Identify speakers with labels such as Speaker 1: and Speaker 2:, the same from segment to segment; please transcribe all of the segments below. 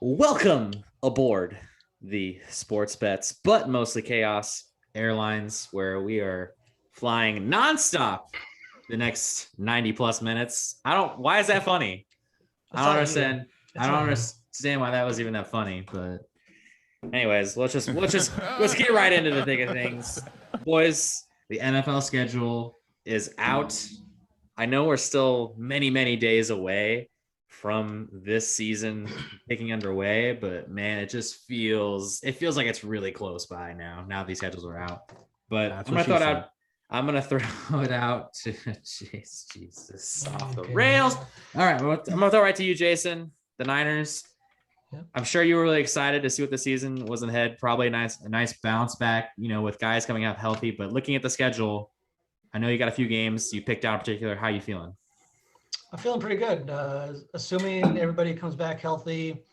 Speaker 1: Welcome aboard the Sports Bets, but mostly Chaos Airlines, where we are flying nonstop the next 90 plus minutes. Why is that funny? I don't understand. I don't understand why that was even that funny, but anyways, let's get right into the thick of things. Boys, the NFL schedule is out. I know we're still many days away from this season taking underway, but man, it feels like it's really close by now these schedules are out. But I'm gonna throw it out to Jesus off the rails. All right, I'm gonna throw it right to you, Jason. The Niners. Yep. I'm sure you were really excited to see what the season was ahead. Probably a nice bounce back, with guys coming out healthy. But looking at the schedule, I know you got a few games you picked out in particular. How are you feeling?
Speaker 2: I'm feeling pretty good. Assuming everybody comes back healthy.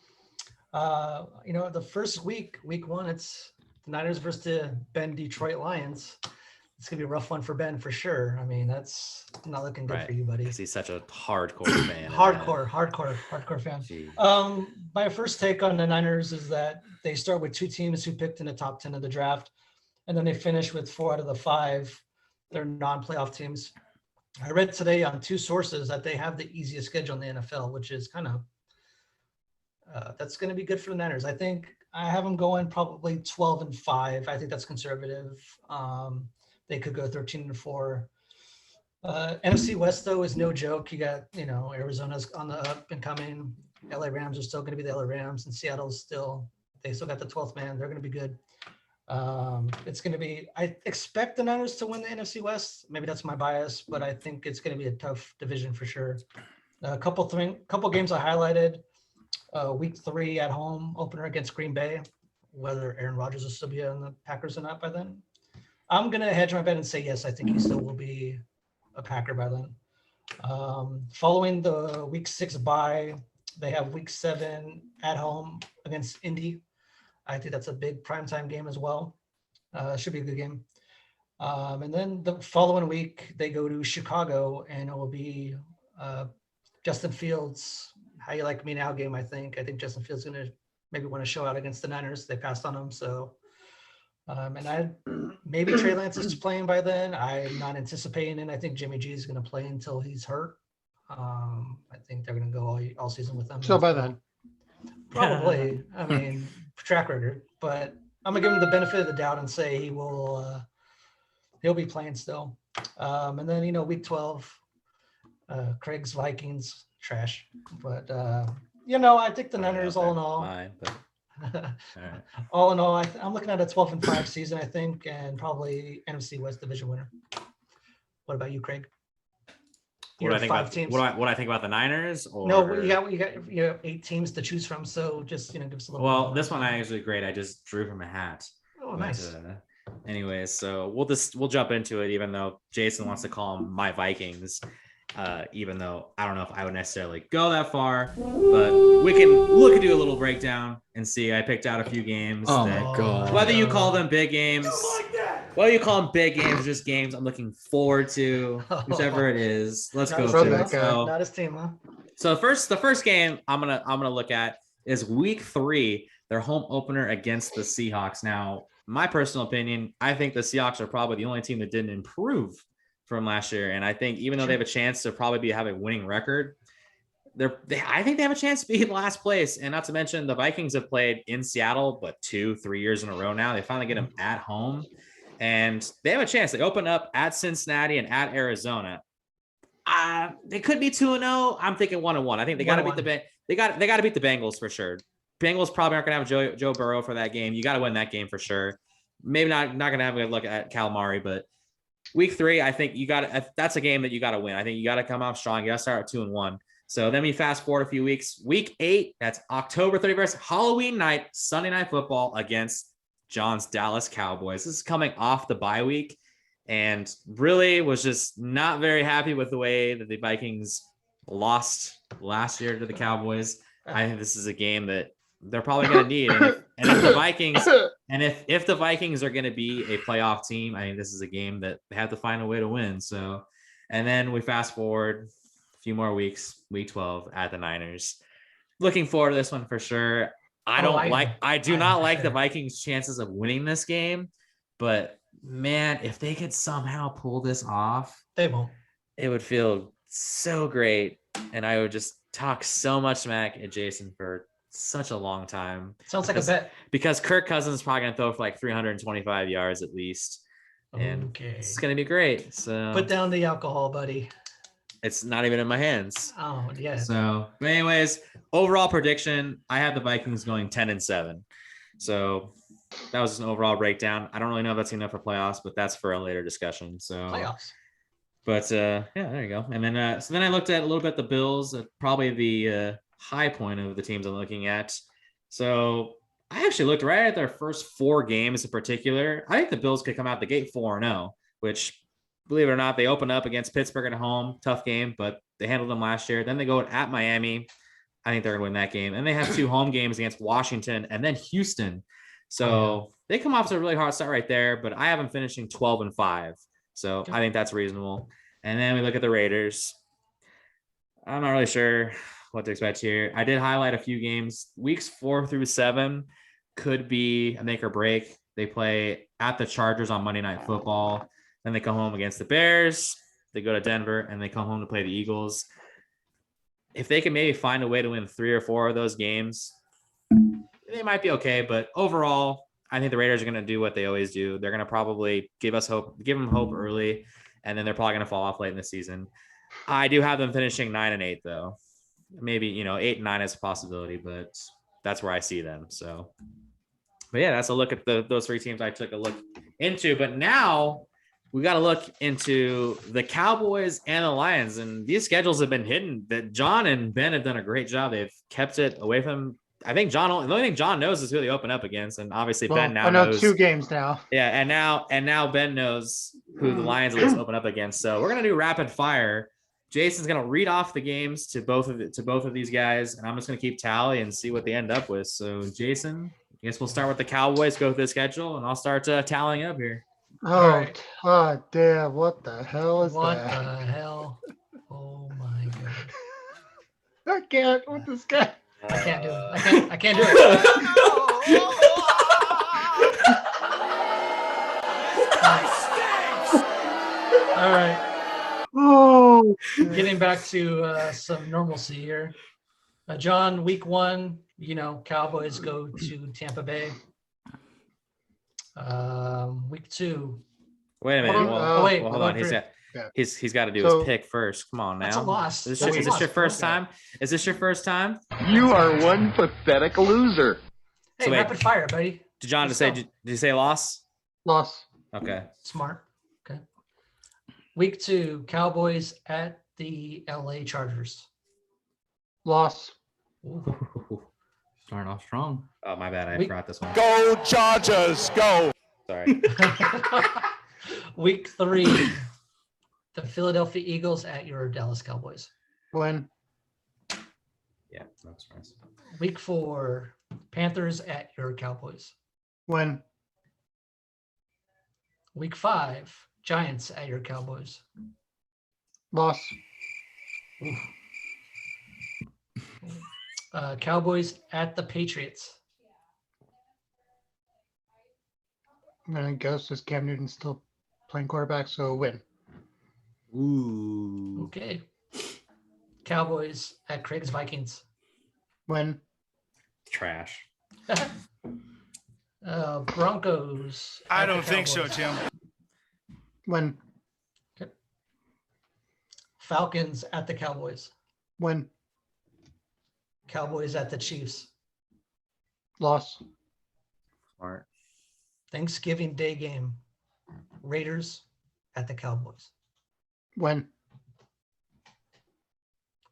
Speaker 2: The first week one, it's the Niners versus the Ben Detroit Lions. It's gonna be a rough one for Ben for sure. I mean, that's not looking good for you, buddy.
Speaker 1: Because he's such a hardcore fan.
Speaker 2: hardcore fan. Jeez. My first take on the Niners is that they start with two teams who picked in the top 10 of the draft, and then they finish with 4 out of the 5. They're non-playoff teams. I read today on 2 sources that they have the easiest schedule in the NFL, which is kind of that's going to be good for the Niners. I think I have them going probably 12-5. I think that's conservative. They could go 13-4. NFC West though is no joke. You got Arizona's on the up and coming. LA Rams are still going to be the LA Rams, and Seattle's they still got the 12th man. They're going to be good. It's going to be, I expect the Niners to win the NFC West. Maybe that's my bias, but I think it's going to be a tough division for sure. A couple games I highlighted. Week 3 at home opener against Green Bay. Whether Aaron Rodgers will still be on the Packers or not by then, I'm going to hedge my bet and say yes. I think he still will be a Packer by then. Following the Week 6 bye, they have Week 7 at home against Indy. I think that's a big primetime game as well. Should be a good game. And then the following week, they go to Chicago, and it will be Justin Fields, how you like me now game, I think. I think Justin Fields is going to maybe want to show out against the Niners. They passed on him. So, maybe Trey Lance is playing by then. I'm not anticipating it. I think Jimmy G is going to play until he's hurt. I think they're going to go all season with him.
Speaker 3: So by then.
Speaker 2: Probably. I mean, track record, but I'm gonna give him the benefit of the doubt and say he'll be playing still. And then Week 12, Craig's Vikings trash, but I think the Niners all in all. All in all, I'm looking at a 12-5 season, I think, and probably NFC West division winner. What about you, Craig?
Speaker 1: What do I think about teams? What I think about the Niners? Or...
Speaker 2: No, you got 8 teams to choose from. So just give us a little.
Speaker 1: Well, this one I actually great. I just drew from a hat.
Speaker 2: Oh, nice.
Speaker 1: Anyways, so we'll jump into it. Even though Jason wants to call them my Vikings, even though I don't know if I would necessarily go that far, but we can do a little breakdown and see. I picked out a few games.
Speaker 3: Oh my god!
Speaker 1: Whether you call them big games. Whether you call them big games or just games I'm looking forward to, whichever it is. Let's go to it.
Speaker 2: So, not his team, huh?
Speaker 1: So the first game I'm gonna look at is Week 3, their home opener against the Seahawks. Now, my personal opinion, I think the Seahawks are probably the only team that didn't improve from last year, and I think even though they have a chance to probably have a winning record, I think they have a chance to be in last place. And not to mention the Vikings have played in Seattle, but 2-3 years in a row now. They finally get them at home. And they have a chance. They open up at Cincinnati and at Arizona. They could be 2-0. I'm thinking 1-1. I think they got to beat they got to beat the Bengals for sure. Bengals probably aren't going to have Joe Burrow for that game. You got to win that game for sure. Maybe not going to have a good look at Calamari, but Week 3, I think that's a game that you got to win. I think you got to come out strong. You got to start at 2-1. So then we fast forward a few weeks. Week 8, that's October 31st, Halloween night, Sunday Night Football against John's Dallas Cowboys. This is coming off the bye week and really was just not very happy with the way that the Vikings lost last year to the Cowboys. I think this is a game that they're probably going to need. And if the Vikings are going to be a playoff team, I think this is a game that they have to find a way to win. So, and then we fast forward a few more weeks, Week 12 at the Niners. Looking forward to this one for sure. I do not like the
Speaker 2: sure.
Speaker 1: Vikings' chances of winning this game, but man, if they could somehow pull this off,
Speaker 2: They won't.
Speaker 1: it would feel so great. And I would just talk so much smack at Jason for such a long time.
Speaker 2: Sounds like a bet.
Speaker 1: Because Kirk Cousins is probably going to throw for like 325 yards at least. And it's going to be great. So
Speaker 2: put down the alcohol, buddy.
Speaker 1: It's not even in my hands.
Speaker 2: Oh, yeah.
Speaker 1: So, but anyways, overall prediction, I have the Vikings going 10-7. So that was an overall breakdown. I don't really know if that's enough for playoffs, but that's for a later discussion. So
Speaker 2: playoffs.
Speaker 1: But yeah, there you go. And then so then I looked at a little bit the Bills, probably the high point of the teams I'm looking at. So I actually looked right at their first 4 games in particular. I think the Bills could come out the gate 4-0, which, believe it or not, they opened up against Pittsburgh at home. Tough game, but they handled them last year. Then they go at Miami. I think they're going to win that game. And they have 2 home games against Washington and then Houston. So they come off to a really hard start right there, but I have them finishing 12-5. So I think that's reasonable. And then we look at the Raiders. I'm not really sure what to expect here. I did highlight a few games. Weeks 4 through 7 could be a make or break. They play at the Chargers on Monday Night Football. Then they come home against the Bears. They go to Denver, and they come home to play the Eagles. If they can maybe find a way to win 3 or 4 of those games, they might be okay. But overall, I think the Raiders are going to do what they always do. They're going to probably give them hope early, and then they're probably going to fall off late in the season. I do have them finishing 9-8, though. Maybe 8-9 is a possibility, but that's where I see them. So, but yeah, that's a look at those 3 teams I took a look into. But now we got to look into the Cowboys and the Lions, and these schedules have been hidden. That John and Ben have done a great job. They've kept it away from. I think the only thing John knows is who they open up against, and obviously Ben now knows
Speaker 3: 2 games now.
Speaker 1: Yeah, and now Ben knows who the Lions at least open up against. So we're gonna do rapid fire. Jason's gonna read off the games to both of these guys, and I'm just gonna keep tally and see what they end up with. So Jason, I guess we'll start with the Cowboys, go through the schedule, and I'll start tallying up here.
Speaker 3: Oh, right. God damn! What the hell is that?
Speaker 2: What the hell? Oh my god!
Speaker 3: I can't with this guy.
Speaker 2: I can't do it. I can't do it. All right.
Speaker 3: Oh,
Speaker 2: getting back to some normalcy here. John, week 1, Cowboys go to Tampa Bay. Week 2.
Speaker 1: Wait a minute. Hold on. He's got to do his pick first. Come on now.
Speaker 2: That's a loss.
Speaker 1: Is this your first time? Is this your first time?
Speaker 4: You are one pathetic loser.
Speaker 2: Hey, so rapid fire, buddy.
Speaker 1: Did you say loss?
Speaker 3: Loss.
Speaker 1: Okay.
Speaker 2: Smart. Okay. Week 2, Cowboys at the LA Chargers.
Speaker 3: Loss.
Speaker 1: Starting off strong. Oh, my bad. I forgot this one.
Speaker 4: Go Chargers, go.
Speaker 1: Sorry.
Speaker 2: Week 3, the Philadelphia Eagles at your Dallas Cowboys.
Speaker 3: Win.
Speaker 1: Yeah, that's nice.
Speaker 2: Week 4, Panthers at your Cowboys.
Speaker 3: Win.
Speaker 2: Week 5, Giants at your Cowboys.
Speaker 3: Loss.
Speaker 2: Cowboys at the Patriots.
Speaker 3: I'm gonna guess is Cam Newton still playing quarterback, so win.
Speaker 1: Ooh.
Speaker 2: Okay. Cowboys at Craig's Vikings.
Speaker 3: Win.
Speaker 1: Trash.
Speaker 2: Broncos.
Speaker 5: I don't think so, Tim.
Speaker 3: Win.
Speaker 2: Okay. Falcons at the Cowboys.
Speaker 3: Win.
Speaker 2: Cowboys at the Chiefs.
Speaker 3: Loss.
Speaker 1: Smart.
Speaker 2: Thanksgiving Day game. Raiders at the Cowboys.
Speaker 3: Win.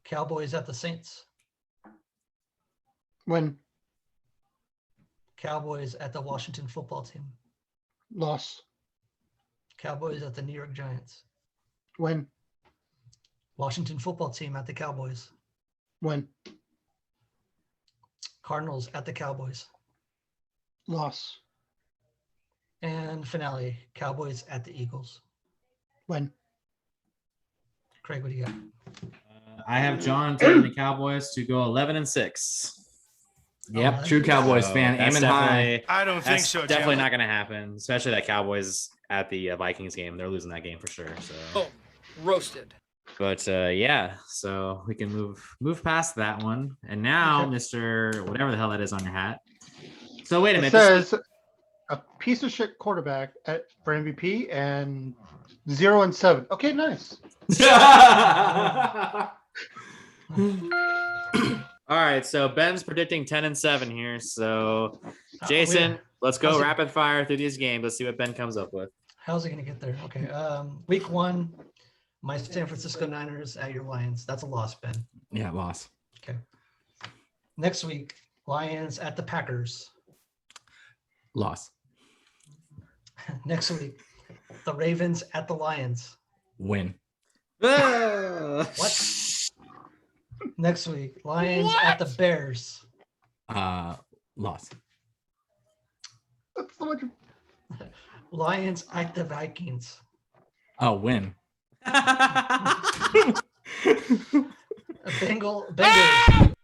Speaker 2: Cowboys at the Saints.
Speaker 3: Win.
Speaker 2: Cowboys at the Washington football team.
Speaker 3: Loss.
Speaker 2: Cowboys at the New York Giants.
Speaker 3: Win.
Speaker 2: Washington football team at the Cowboys.
Speaker 3: Win.
Speaker 2: Cardinals at the Cowboys.
Speaker 3: Loss.
Speaker 2: And finale, Cowboys at the Eagles.
Speaker 3: Win.
Speaker 2: Craig, what do you got?
Speaker 1: I have John taking the Cowboys to go 11-6. Yep,
Speaker 2: Oh,
Speaker 1: true Cowboys fan,
Speaker 5: that's
Speaker 1: aiming high.
Speaker 5: definitely-
Speaker 6: I don't think
Speaker 5: That's
Speaker 6: so.
Speaker 5: definitely
Speaker 6: Jim.
Speaker 5: not going to happen, especially that Cowboys at the Vikings game. They're losing that game for sure. So,
Speaker 7: Oh, roasted.
Speaker 5: but yeah, so we can move past that one, and now,
Speaker 3: Okay.
Speaker 5: Mr. Whatever the hell that is on your hat. So wait a
Speaker 3: It
Speaker 5: minute.
Speaker 3: says a piece of shit quarterback for MVP and 0-7. Okay, nice.
Speaker 5: All right, so Ben's predicting 10-7 here. So,
Speaker 2: Oh,
Speaker 5: Jason,
Speaker 2: yeah.
Speaker 5: let's go
Speaker 2: How's it-
Speaker 5: rapid fire through these games. Let's see what Ben comes up with.
Speaker 2: How's it going to get there? Okay. Week 1, my San Francisco Niners at your Lions. That's a loss, Ben.
Speaker 1: Yeah, loss.
Speaker 2: Okay. Next week, Lions at the Packers.
Speaker 1: Loss.
Speaker 2: Next week, the Ravens at the Lions.
Speaker 1: Win.
Speaker 2: What? Next week, Lions at the Bears.
Speaker 1: Loss.
Speaker 3: That's so much.
Speaker 2: Lions at the Vikings.
Speaker 1: Oh, win.
Speaker 2: Bengals.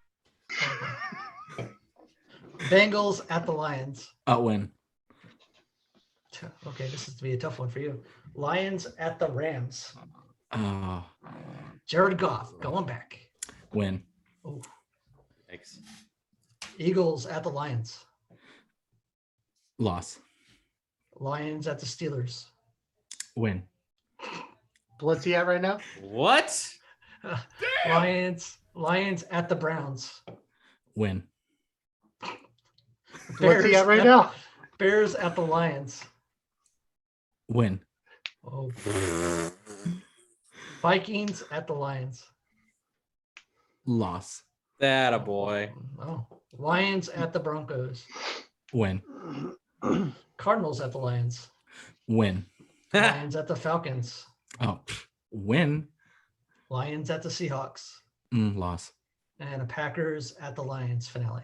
Speaker 2: Bengals at the Lions.
Speaker 1: Win.
Speaker 2: Okay, this is to be a tough one for you. Lions at the Rams. Jared Goff going back.
Speaker 1: Win.
Speaker 2: Ooh.
Speaker 5: Thanks.
Speaker 2: Eagles at the Lions.
Speaker 1: Loss.
Speaker 2: Lions at the Steelers.
Speaker 1: Win.
Speaker 3: What's he at right now?
Speaker 5: What?
Speaker 2: Lions at the Browns.
Speaker 1: Win.
Speaker 3: What's he at right now?
Speaker 2: Bears at the Lions.
Speaker 1: Win.
Speaker 2: Oh. Vikings at the Lions.
Speaker 1: Loss.
Speaker 5: That a boy.
Speaker 2: Oh. Lions at the Broncos.
Speaker 1: Win.
Speaker 2: Cardinals at the Lions.
Speaker 1: Win.
Speaker 2: Lions at the Falcons.
Speaker 1: Win.
Speaker 2: Lions at the Seahawks.
Speaker 1: Loss.
Speaker 2: And a Packers at the Lions finale.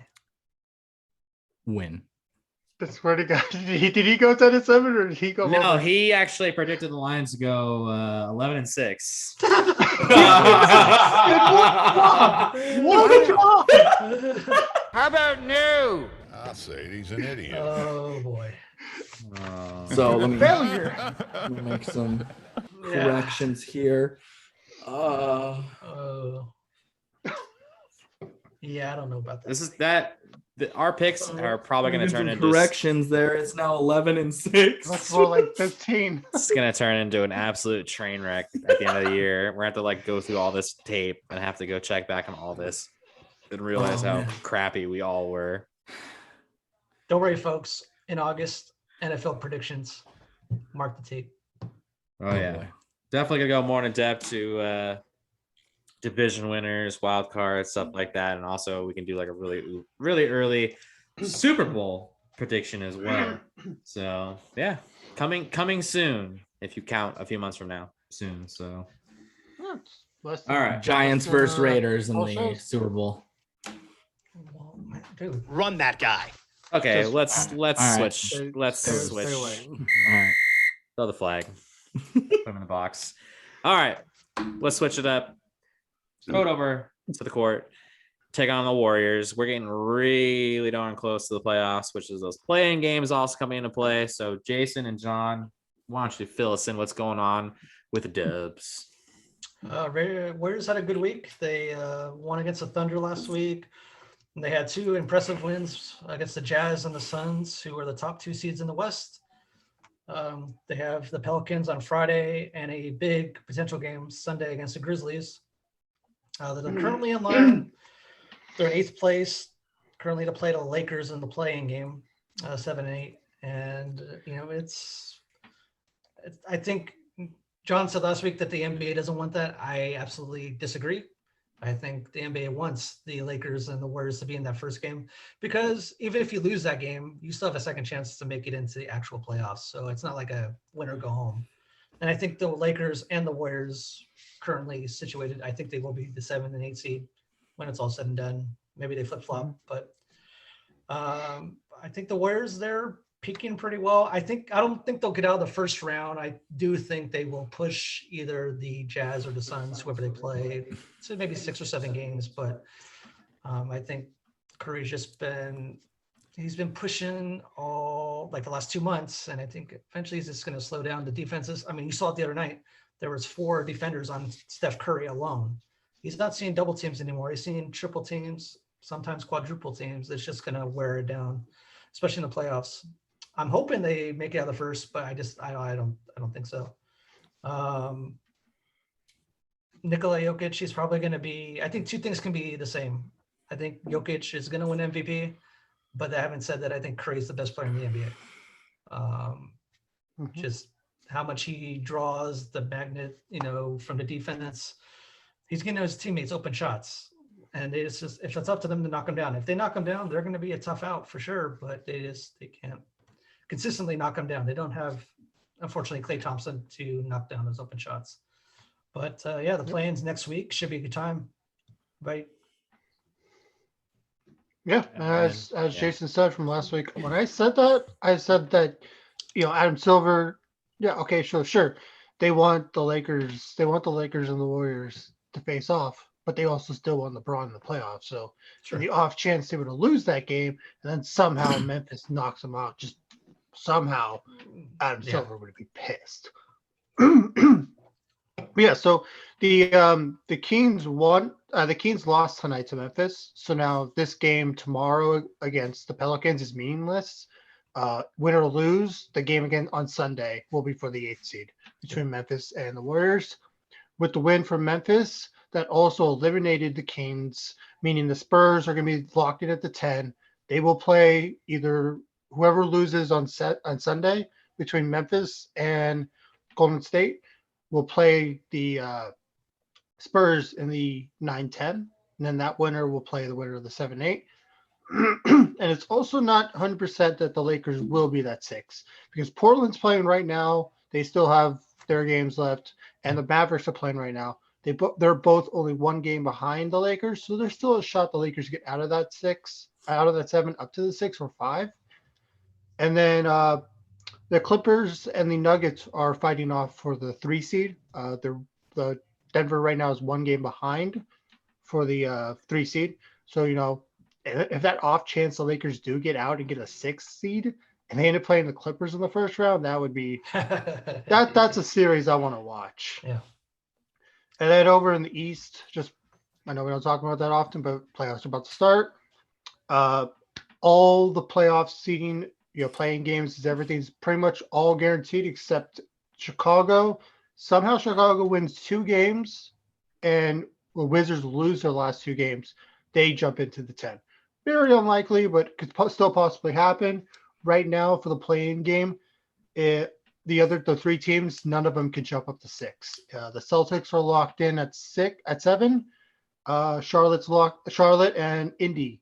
Speaker 1: Win.
Speaker 3: I swear to God, did he go 10-7 or did he go?
Speaker 5: No,
Speaker 3: over?
Speaker 5: he actually predicted the Lions to go 11-6.
Speaker 3: What a job!
Speaker 4: How about no? I'll say he's an idiot.
Speaker 2: Oh boy.
Speaker 1: So let me
Speaker 3: Failure.
Speaker 1: make some corrections here.
Speaker 2: Oh. Yeah, I don't know about that.
Speaker 5: This is our picks are probably going to turn into
Speaker 1: corrections. There, it's now 11-6.
Speaker 3: That's more like 15.
Speaker 5: It's going to turn into an absolute train wreck at the end of the year. We're going to have to go through all this tape and have to go check back on all this and realize how crappy we all were.
Speaker 2: Don't worry, folks. In August, NFL predictions. Mark the tape.
Speaker 5: Oh yeah, definitely gonna go more in depth to division winners, wild cards, stuff like that, and also we can do like a really early Super Bowl prediction as well. So yeah, coming soon. If you count a few months from now, soon. So
Speaker 3: All
Speaker 5: right,
Speaker 1: Giants versus Raiders in
Speaker 3: all
Speaker 1: the
Speaker 3: shows.
Speaker 1: Super Bowl.
Speaker 2: Well, dude,
Speaker 6: Run that guy.
Speaker 5: okay,
Speaker 3: Just-
Speaker 5: let's
Speaker 1: all right.
Speaker 5: switch. Let's
Speaker 3: Stay
Speaker 5: switch.
Speaker 3: away.
Speaker 1: All right.
Speaker 5: Throw the flag. Put him in the box. All right, let's switch it up. Go over to the court. Take on the Warriors. We're getting really darn close to the playoffs, which is those playing games also coming into play. So Jason and John, why don't you fill us in what's going on with the Dubs?
Speaker 2: Warriors had a good week. They won against the Thunder last week. And they had 2 impressive wins against the Jazz and the Suns, who are the top 2 seeds in the West. They have the Pelicans on Friday and a big potential game Sunday against the Grizzlies. They're currently in line. They're in 8th place, currently to play the Lakers in the playing game, 7-8. And, I think John said last week that the NBA doesn't want that. I absolutely disagree. I think the NBA wants the Lakers and the Warriors to be in that first game, because even if you lose that game, you still have a second chance to make it into the actual playoffs. So it's not like a win or go home. And I think the Lakers and the Warriors currently situated, I think they will be the 7 and 8 seed when it's all said and done. Maybe they flip flop, but I think the Warriors, they're peaking pretty well. I don't think they'll get out of the first round. I do think they will push either the Jazz or the Suns, whoever they play, to maybe 6 or 7 games. But I think Curry's just he's been pushing all like the last 2 months, and I think eventually he's just going to slow down the defenses. I mean, you saw it the other night. There was 4 defenders on Steph Curry alone. He's not seeing double teams anymore. He's seeing triple teams, sometimes quadruple teams. It's just going to wear it down, especially in the playoffs. I'm hoping they make it out of the first, but I don't think so. Nikola Jokic, he's probably going to be, I think 2 things can be the same. I think Jokic is going to win MVP, but I haven't said that I think Curry's the best player in the NBA. Just how much he draws the magnet, from the defense. He's getting his teammates open shots. And it's just, if it's up to them to knock them down. If they knock them down, they're going to be a tough out for sure, but they can't consistently knock them down. They don't have, unfortunately, Klay Thompson to knock down those open shots. But the play-ins next week should be a good time, right?
Speaker 3: Yeah, as Jason said from last week, when I said that, Adam Silver, yeah, okay, sure. They want the Lakers and the Warriors to face off, but they also still want LeBron in the playoffs. So in the off chance they were to lose that game, and then somehow Memphis knocks them out, just somehow Adam Silver would be pissed. Yeah, so the Kings won. The Kings lost tonight to Memphis. So now this game tomorrow against the Pelicans is meaningless. Win or lose, the game again on Sunday will be for the 8th seed between Memphis and the Warriors. With the win from Memphis, that also eliminated the Kings, meaning the Spurs are going to be locked in at the 10. They will play either whoever loses on Sunday between Memphis and Golden State will play the Spurs in the 9-10, and then that winner will play the winner of the 7-8. And it's also not 100% that the Lakers will be that 6 because Portland's playing right now. They still have their games left, and the Mavericks are playing right now. They're both only 1 game behind the Lakers, so there's still a shot the Lakers get out of that 7, up to the 6 or 5. And then the Clippers and the Nuggets are fighting off for the 3 seed. The Denver right now is 1 game behind for the 3 seed. So, if that off chance the Lakers do get out and get a 6th seed and they end up playing the Clippers in the first round, that would be that's a series I want to watch.
Speaker 2: Yeah.
Speaker 3: And then over in the East, I know we don't talk about that often, but playoffs are about to start. All the playoff seeding, playing games, everything's pretty much all guaranteed except Chicago. Somehow Chicago wins 2 games and the Wizards lose their last 2 games. They jump into the 10. Very unlikely, but could still possibly happen. Right now for the play-in game, the 3 teams, none of them can jump up to 6. The Celtics are locked in at 7. Charlotte and Indy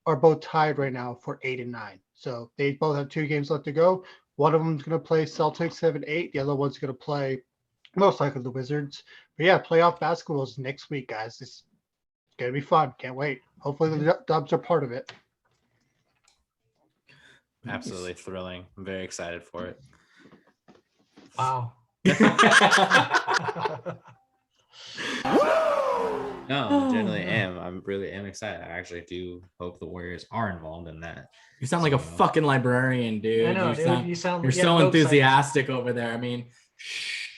Speaker 3: are both tied right now for 8 and 9. So they both have 2 games left to go. One of them is going to play Celtics 7-8. The other one's going to play most likely the Wizards. But yeah, playoff basketball is next week, guys. It's going to be fun. Can't wait. Hopefully the Dubs are part of it.
Speaker 5: Absolutely thrilling. I'm very excited for it.
Speaker 2: Wow.
Speaker 5: No, I genuinely am. I really am excited. I actually do hope the Warriors are involved in that.
Speaker 6: You sound like a fucking librarian, dude.
Speaker 2: I know, dude. You're
Speaker 6: so
Speaker 2: no
Speaker 6: enthusiastic over there. I mean,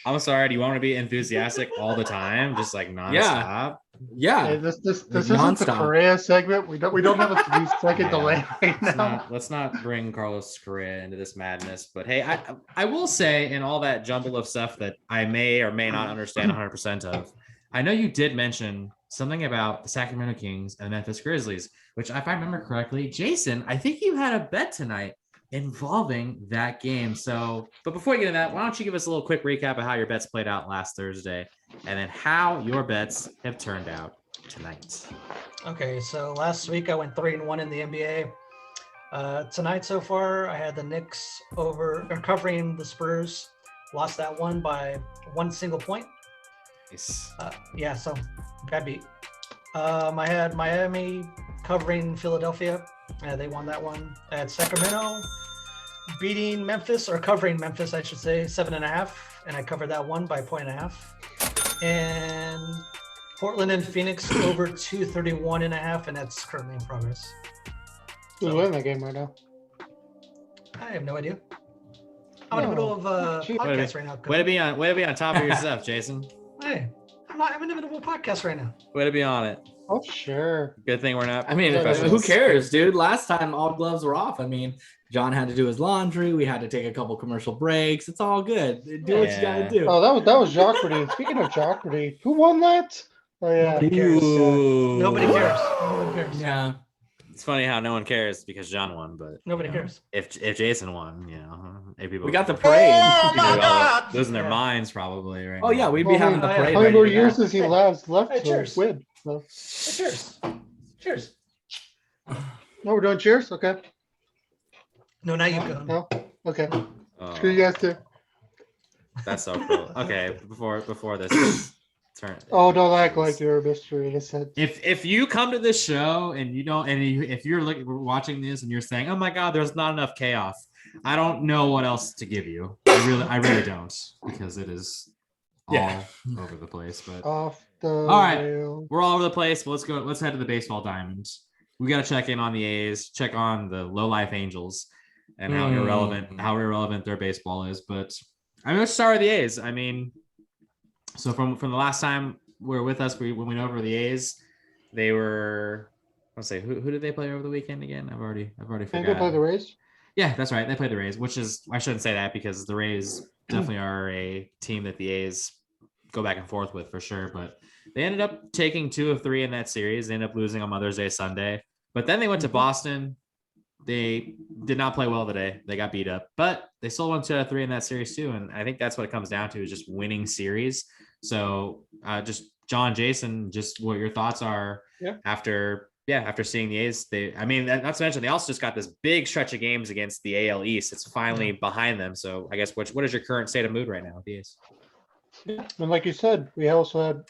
Speaker 5: I'm sorry. Do you want me to be enthusiastic all the time, just like nonstop?
Speaker 6: Yeah.
Speaker 3: Hey, this isn't the Correa segment. We don't have a 3-second delay right now.
Speaker 5: Let's not bring Carlos Correa into this madness. But hey, I will say, in all that jumble of stuff that I may or may not understand 100% of, I know you did mention something about the Sacramento Kings and the Memphis Grizzlies, which, if I remember correctly, Jason, I think you had a bet tonight involving that game. So, but before we get into that, why don't you give us a little quick recap of how your bets played out last Thursday and then how your bets have turned out tonight.
Speaker 2: Okay, so last week I went 3-1 in the NBA. Tonight so far, I had the Knicks covering the Spurs. Lost that one by 1 single point.
Speaker 5: Nice.
Speaker 2: So got beat. I had Miami covering Philadelphia. They won that one. I had Sacramento beating Memphis, or covering Memphis, I should say, 7.5, and I covered that one by 1.5. And Portland and Phoenix over 231.5, and that's currently in progress.
Speaker 3: Who's winning that game right now?
Speaker 2: I have no idea. I'm in the middle of a podcast right now.
Speaker 1: Way to be on top of your stuff, Jason.
Speaker 2: Hey, I'm in the middle of a podcast right now.
Speaker 1: Way to be on it.
Speaker 3: Oh, sure.
Speaker 1: Good thing we're not.
Speaker 6: I mean, who cares, dude? Last time all gloves were off. I mean, John had to do his laundry. We had to take a couple commercial breaks. It's all good. Do what you gotta do.
Speaker 3: Oh, that was Jockberty. Speaking of Jockberty, who won that? Oh yeah.
Speaker 2: Nobody cares.
Speaker 1: Ooh.
Speaker 2: Nobody cares. Nobody cares.
Speaker 6: Yeah.
Speaker 1: It's funny how no one cares because John won, but
Speaker 2: Nobody cares.
Speaker 1: if Jason won, people
Speaker 6: We got the parade.
Speaker 2: Oh
Speaker 1: my God, losing their minds probably right.
Speaker 6: Oh yeah, we'd be
Speaker 3: Well,
Speaker 6: having the
Speaker 2: yeah.
Speaker 6: parade.
Speaker 3: How many
Speaker 6: right
Speaker 3: more
Speaker 6: now.
Speaker 3: years does he left
Speaker 2: Hey,
Speaker 3: to
Speaker 2: cheers.
Speaker 3: win? So,
Speaker 2: Hey, cheers. Cheers.
Speaker 3: no, we're doing cheers. Okay.
Speaker 2: No, now you go.
Speaker 3: No. Okay.
Speaker 1: Oh,
Speaker 3: Screw you guys too.
Speaker 1: that's so cool. Okay, before this turn.
Speaker 3: Oh, don't act like you're a mystery. I said.
Speaker 1: If you come to this show and you don't, if you're watching this and you're saying, "Oh my God, there's not enough chaos," I don't know what else to give you. I really don't, because it is all over the place. But
Speaker 3: Off the
Speaker 1: right.
Speaker 3: rail.
Speaker 1: we're all over the place. But let's go. Let's head to the baseball diamonds. We got to check in on the A's, check on the low life Angels, and how irrelevant their baseball is. But let's start with the A's. I mean, so from the last time we were with us, when we went over the A's, they were. Let's say who did they play over the weekend again? I've already
Speaker 3: Think
Speaker 1: forgot.
Speaker 3: they play the Rays?
Speaker 1: Yeah, that's right. They played the Rays, which is, I shouldn't say that because the Rays definitely are a team that the A's go back and forth with for sure. But they ended up taking 2 of 3 in that series. They ended up losing on Mother's Day Sunday. But then they went to Boston. They did not play well today. They got beat up, but they still won 2 out of 3 in that series too. And I think that's what it comes down to, is just winning series. So just John, Jason, just what your thoughts are after seeing the A's. Not to mention they also just got this big stretch of games against the AL East. It's finally behind them. So I guess what is your current state of mood right now with the A's?
Speaker 3: Yeah. And like you said, we also had,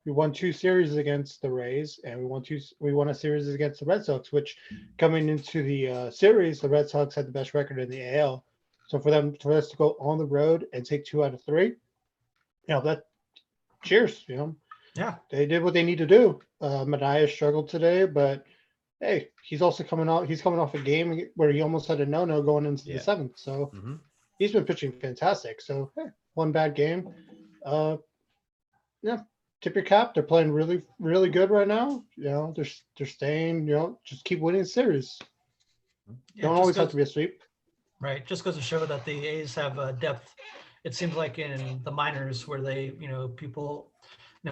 Speaker 3: we won 2 series against the Rays, and we won a series against the Red Sox, which coming into the series, the Red Sox had the best record in the AL. So for us to go on the road and take 2 out of 3, that cheers,
Speaker 2: Yeah.
Speaker 3: They did what they need to do. Manaea struggled today, but hey, he's coming off a game where he almost had a no-no going into the 7th. So he's been pitching fantastic. So hey, one bad game. Tip your cap. They're playing really, really good right now. They're staying, just keep winning series. Don't always have to be a sweep.
Speaker 2: Right. Just goes to show that the A's have depth. It seems like in the minors where they, people,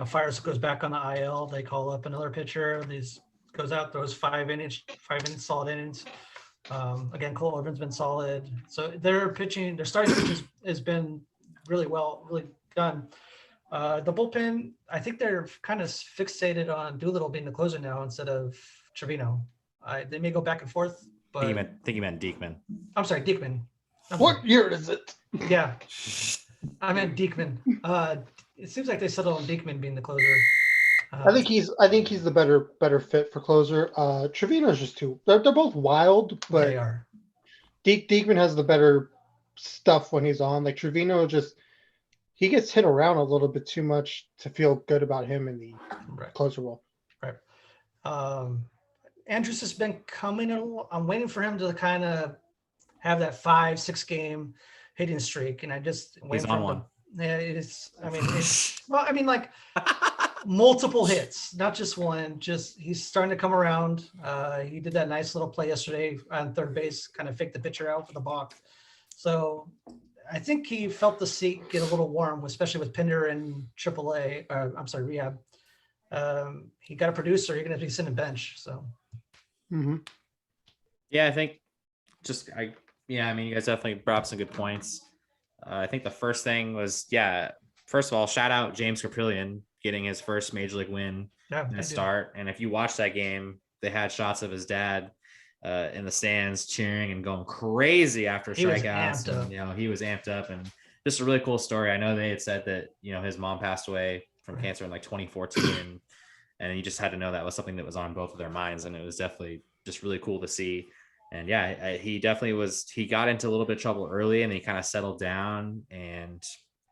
Speaker 2: Fires goes back on the IL, they call up another pitcher. These goes out, throws 5 innings, solid innings. Again, Cole Irvin's been solid. So their starting pitch has been really done. The bullpen, I think they're kind of fixated on Doolittle being the closer now instead of Trevino. They may go back and forth, but
Speaker 1: I think you meant Diekman.
Speaker 2: I'm sorry, Diekman.
Speaker 3: What year is it?
Speaker 2: Yeah, I meant Diekman. It seems like they settled on Diekman being the closer.
Speaker 3: I think he's the better fit for closer. Trevino's just too. They're both wild, but
Speaker 2: they are.
Speaker 3: Diekman has the better stuff when he's on. Like Trevino he gets hit around a little bit too much to feel good about him in the closer role.
Speaker 2: Right. Andrews has been coming. I'm waiting for him to kind of have that 5-6 game hitting streak, and I just
Speaker 1: he's on one.
Speaker 2: Yeah, it's like multiple hits, not just one. Just he's starting to come around. He did that nice little play yesterday on third base, kind of faked the pitcher out for the balk. So I think he felt the seat get a little warm, especially with Pinder and AAA. Rehab. He got a producer. You're going to be sitting bench. So.
Speaker 1: Yeah, I think you guys definitely brought up some good points. I think the first thing was, first of all, shout out James Caprillion getting his first major league win at start. And if you watch that game, they had shots of his dad in the stands cheering and going crazy after strikeouts. And, he was amped up, and just a really cool story. I know they had said that, his mom passed away from cancer in like 2014, and you just had to know that was something that was on both of their minds. And it was definitely just really cool to see. And he definitely he got into a little bit of trouble early, and he kind of settled down, and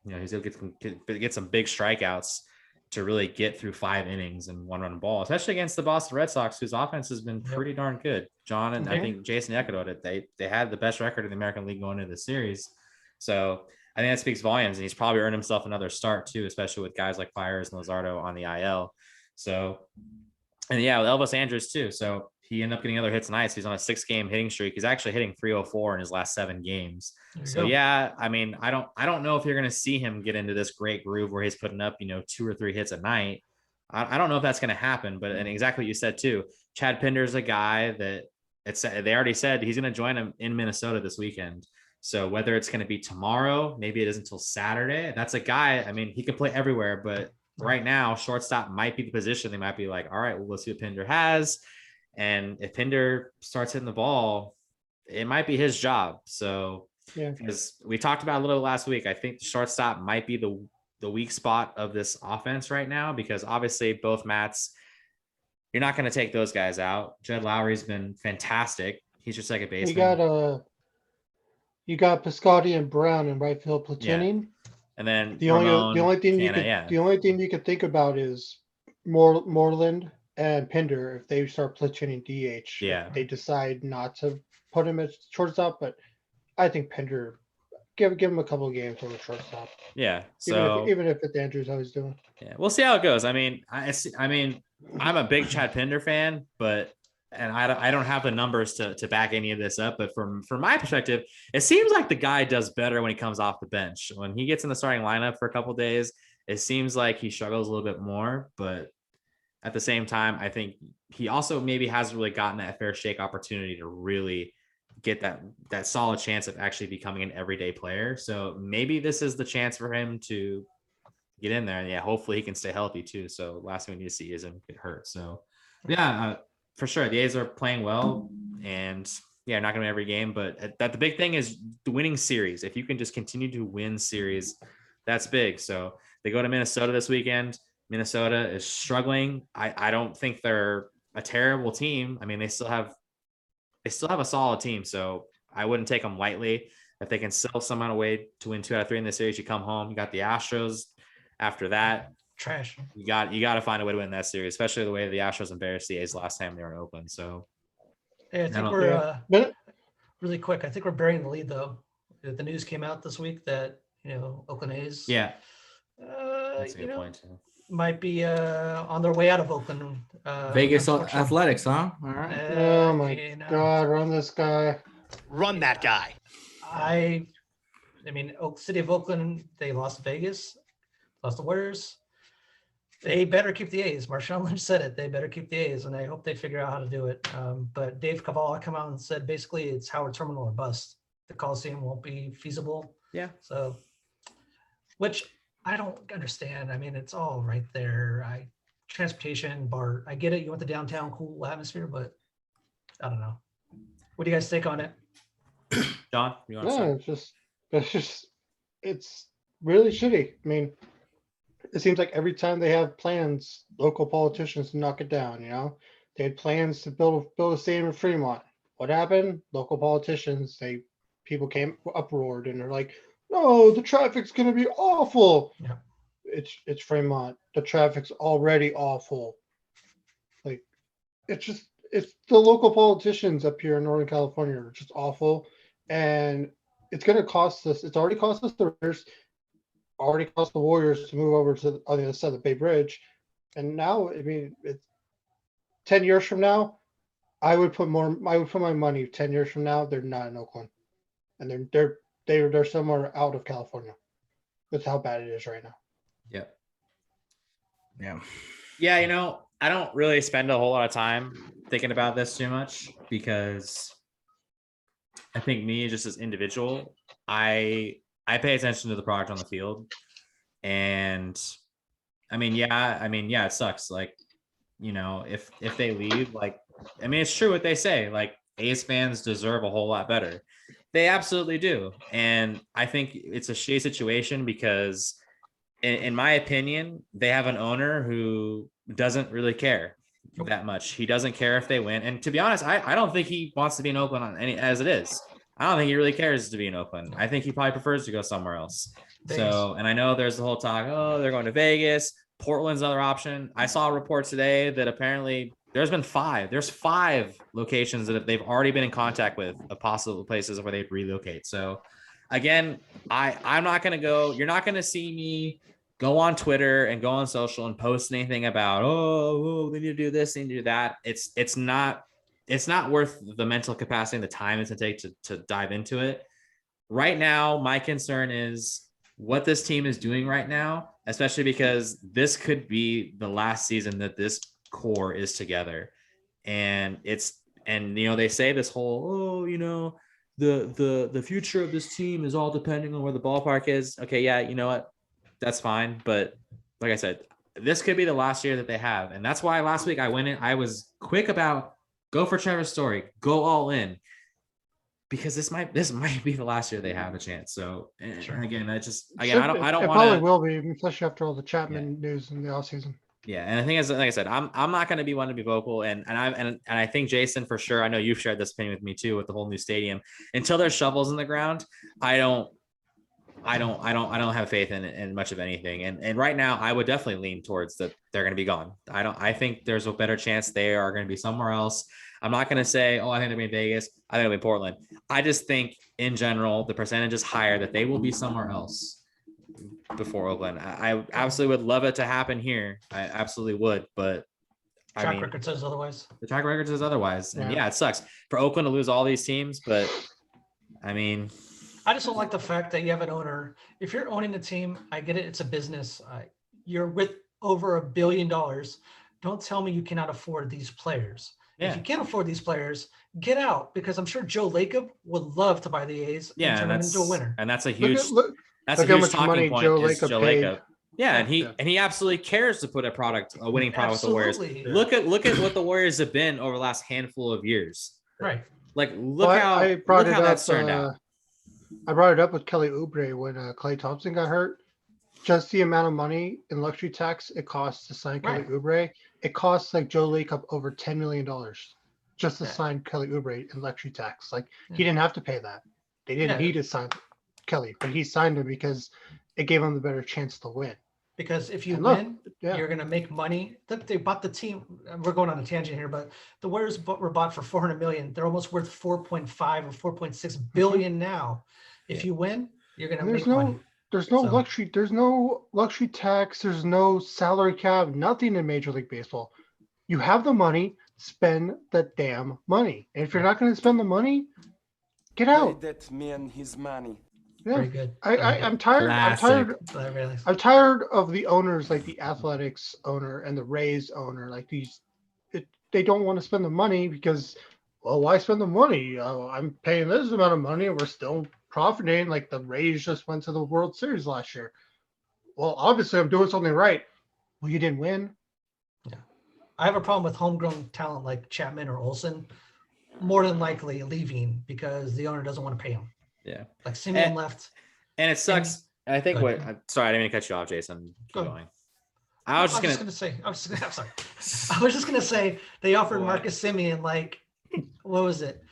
Speaker 1: he's going to get some big strikeouts
Speaker 5: to really get through 5 innings and 1-run ball, especially against the Boston Red Sox, whose offense has been pretty darn good. John and I think Jason echoed it. They had the best record in the American League going into the series. So I think that speaks volumes, and he's probably earned himself another start too, especially with guys like Fires and Luzardo on the IL. So, and yeah, with Elvis Andrus too. So he ended up getting other hits tonight. So he's on a 6-game hitting streak. He's actually hitting 304 in his last 7 games. So yeah, I mean, I don't know if you're going to see him get into this great groove where he's putting up, 2 or 3 hits a night. I don't know if that's going to happen, but and exactly what you said too. Chad Pinder's a guy that they already said he's going to join him in Minnesota this weekend. So whether it's going to be tomorrow, maybe it is until Saturday. That's a guy. I mean, he can play everywhere, but right now, shortstop might be the position. They might be like, all right, well, let's see what Pinder has. And if Pinder starts hitting the ball, it might be his job. So, because we talked about a little last week, I think the shortstop might be the weak spot of this offense right now, because obviously both Matts, you're not going to take those guys out. Jed Lowry's been fantastic. He's your second baseman.
Speaker 3: You got Piscotty and Brown in right field platooning.
Speaker 5: Yeah. And then
Speaker 3: the only thing you could think about is Moreland and Pinder if they start platooning DH.
Speaker 5: Yeah.
Speaker 3: They decide not to put him at shortstop, but I think Pinder give him a couple of games on the shortstop.
Speaker 5: Yeah.
Speaker 3: So even if it's Andrews, how he's doing.
Speaker 5: Yeah, we'll see how it goes. I mean, I'm a big Chad Pinder fan, but I don't have the numbers to back any of this up. But from my perspective, it seems like the guy does better when he comes off the bench. When he gets in the starting lineup for a couple of days, it seems like he struggles a little bit more. But at the same time, I think he also maybe hasn't really gotten that fair shake opportunity to really get that solid chance of actually becoming an everyday player. So maybe this is the chance for him to get in there. And yeah, hopefully he can stay healthy too. So last thing we need to see is him get hurt. So yeah, for sure. The A's are playing well, and yeah, not going to be every game, but the big thing is the winning series. If you can just continue to win series, that's big. So they go to Minnesota this weekend. Minnesota is struggling. I don't think they're a terrible team. I mean, they still have a solid team. So I wouldn't take them lightly. If they can still somehow way to win 2 out of 3 in this series, you come home. You got the Astros after that.
Speaker 2: Trash.
Speaker 5: You got to find a way to win that series, especially the way the Astros embarrassed the A's last time they were in Oakland. So
Speaker 2: yeah, I think we're really quick. I think we're burying the lead though. The news came out this week that Oakland A's.
Speaker 5: Yeah, that's a good point too.
Speaker 2: Might be on their way out of Oakland.
Speaker 6: Vegas Athletics, huh? All right.
Speaker 3: Oh my God, run this guy.
Speaker 4: Run that guy.
Speaker 2: I mean, City of Oakland, they lost Vegas, lost the Warriors. They better keep the A's. Marshawn Lynch said it. They better keep the A's, and I hope they figure out how to do it. But Dave Cavallo come out and said basically it's Howard Terminal or bust. The Coliseum won't be feasible.
Speaker 5: Yeah.
Speaker 2: So, which I don't understand. I mean, it's all right there. Transportation, BART. I get it. You want the downtown cool atmosphere, but I don't know. What do you guys think on it?
Speaker 5: John, you want to
Speaker 3: say? It's really shitty. I mean, it seems like every time they have plans, local politicians to knock it down. They had plans to build a stadium in Fremont. What happened? Local politicians, people came uproared and they're like, "No, the traffic's gonna be awful."
Speaker 2: Yeah.
Speaker 3: It's Fremont. The traffic's already awful. Like, it's the local politicians up here in Northern California are just awful, and it's gonna cost us. It's already cost us the Warriors. Already cost the Warriors to move over to the other side of the Bay Bridge, and now I mean, it's 10 years from now. I would put my money 10 years from now. They're not in Oakland, and they're somewhere out of California. That's how bad it is right now.
Speaker 5: Yeah. I don't really spend a whole lot of time thinking about this too much, because I think me just as individual, I pay attention to the product on the field, and it sucks. Like, if they leave, it's true what they say, like A's fans deserve a whole lot better. They absolutely do. And I think it's a shitty situation because in my opinion, they have an owner who doesn't really care that much. He doesn't care if they win. And to be honest, I don't think he wants to be in Oakland as it is. I don't think he really cares to be in Oakland. I think he probably prefers to go somewhere else. Vegas. So, and I know there's the whole talk, they're going to Vegas.
Speaker 1: Portland's another option. I saw a report today that apparently there's 5 locations that they've already been in contact with of possible places where they'd relocate. So again, I'm not going to go. You're not going to see me go on Twitter and go on social and post anything about, oh, they need to do this, they need to do that. It's not worth the mental capacity and the time it's going to take to dive into it. Right now, my concern is what this team is doing right now, especially because this could be the last season that this core is together. And they say this whole, the future of this team is all depending on where the ballpark is. Okay, yeah, you know what? That's fine. But like I said, this could be the last year that they have. And that's why last week I was quick about go for Trevor Story, go all in. Because this might be the last year they have a chance. So sure. Again, I don't want to.
Speaker 3: It probably will be, especially after all the Chapman news in the offseason.
Speaker 1: Yeah, and the thing is, like I said, I'm not going to be one to be vocal, and I think Jason for sure. I know you've shared this opinion with me too with the whole new stadium. Until there's shovels in the ground, I don't have faith in much of anything. And right now, I would definitely lean towards that they're going to be gone. I think there's a better chance they are going to be somewhere else. I'm not going to say, I think they'll be in Vegas. I think they'll be in Portland. I just think in general, the percentage is higher that they will be somewhere else before Oakland. I absolutely would love it to happen here. I absolutely would, but
Speaker 2: track record says otherwise.
Speaker 1: The track record says otherwise. And yeah, it sucks for Oakland to lose all these teams, but I mean,
Speaker 2: I just don't like the fact that you have an owner. If you're owning the team, I get it. It's a business. You're with over $1 billion. Don't tell me you cannot afford these players. Yeah. If you can't afford these players, get out, because I'm sure Joe Lacob would love to buy the A's and turn them into a winner.
Speaker 1: And that's a huge talking point. Joe Lacob. Yeah, and he absolutely cares to put a winning product with the Warriors. Look at what the Warriors have been over the last handful of years.
Speaker 2: Right.
Speaker 1: Like look how that's turned out.
Speaker 3: I brought it up with Kelly Oubre when Klay Thompson got hurt. Just the amount of money in luxury tax it costs to sign Kelly Oubre, it costs like Joe Lacob over $10 million just to sign Kelly Oubre in luxury tax. Like he didn't have to pay that. They didn't need to sign Kelly, but he signed him because it gave him the better chance to win.
Speaker 2: Because if you win, you're going to make money. They bought the team. We're going on a tangent here, but the Warriors were bought for $400 million. They're almost worth 4.5 or 4.6 billion now. If you win, you're going to make money.
Speaker 3: There's no luxury. There's no luxury tax. There's no salary cap. Nothing in Major League Baseball. You have the money. Spend the damn money. And if you're not going to spend the money, get out.
Speaker 7: That man his money.
Speaker 3: Yeah.
Speaker 2: Very good.
Speaker 3: I'm tired. I'm tired of the owners, like the Athletics owner and the Rays owner. Like they don't want to spend the money because, well, why spend the money? I'm paying this amount of money and we're still profiting. Like the Rays just went to the World Series last year. Well, obviously I'm doing something right. Well, you didn't win.
Speaker 2: Yeah. I have a problem with homegrown talent like Chapman or Olsen more than likely leaving because the owner doesn't want to pay them.
Speaker 1: Yeah.
Speaker 2: Like Simeon left.
Speaker 1: And it sucks. And I think sorry, I didn't mean to cut you off, Jason. Keep going. I was just gonna say they offered Marcus Simeon like, what was it?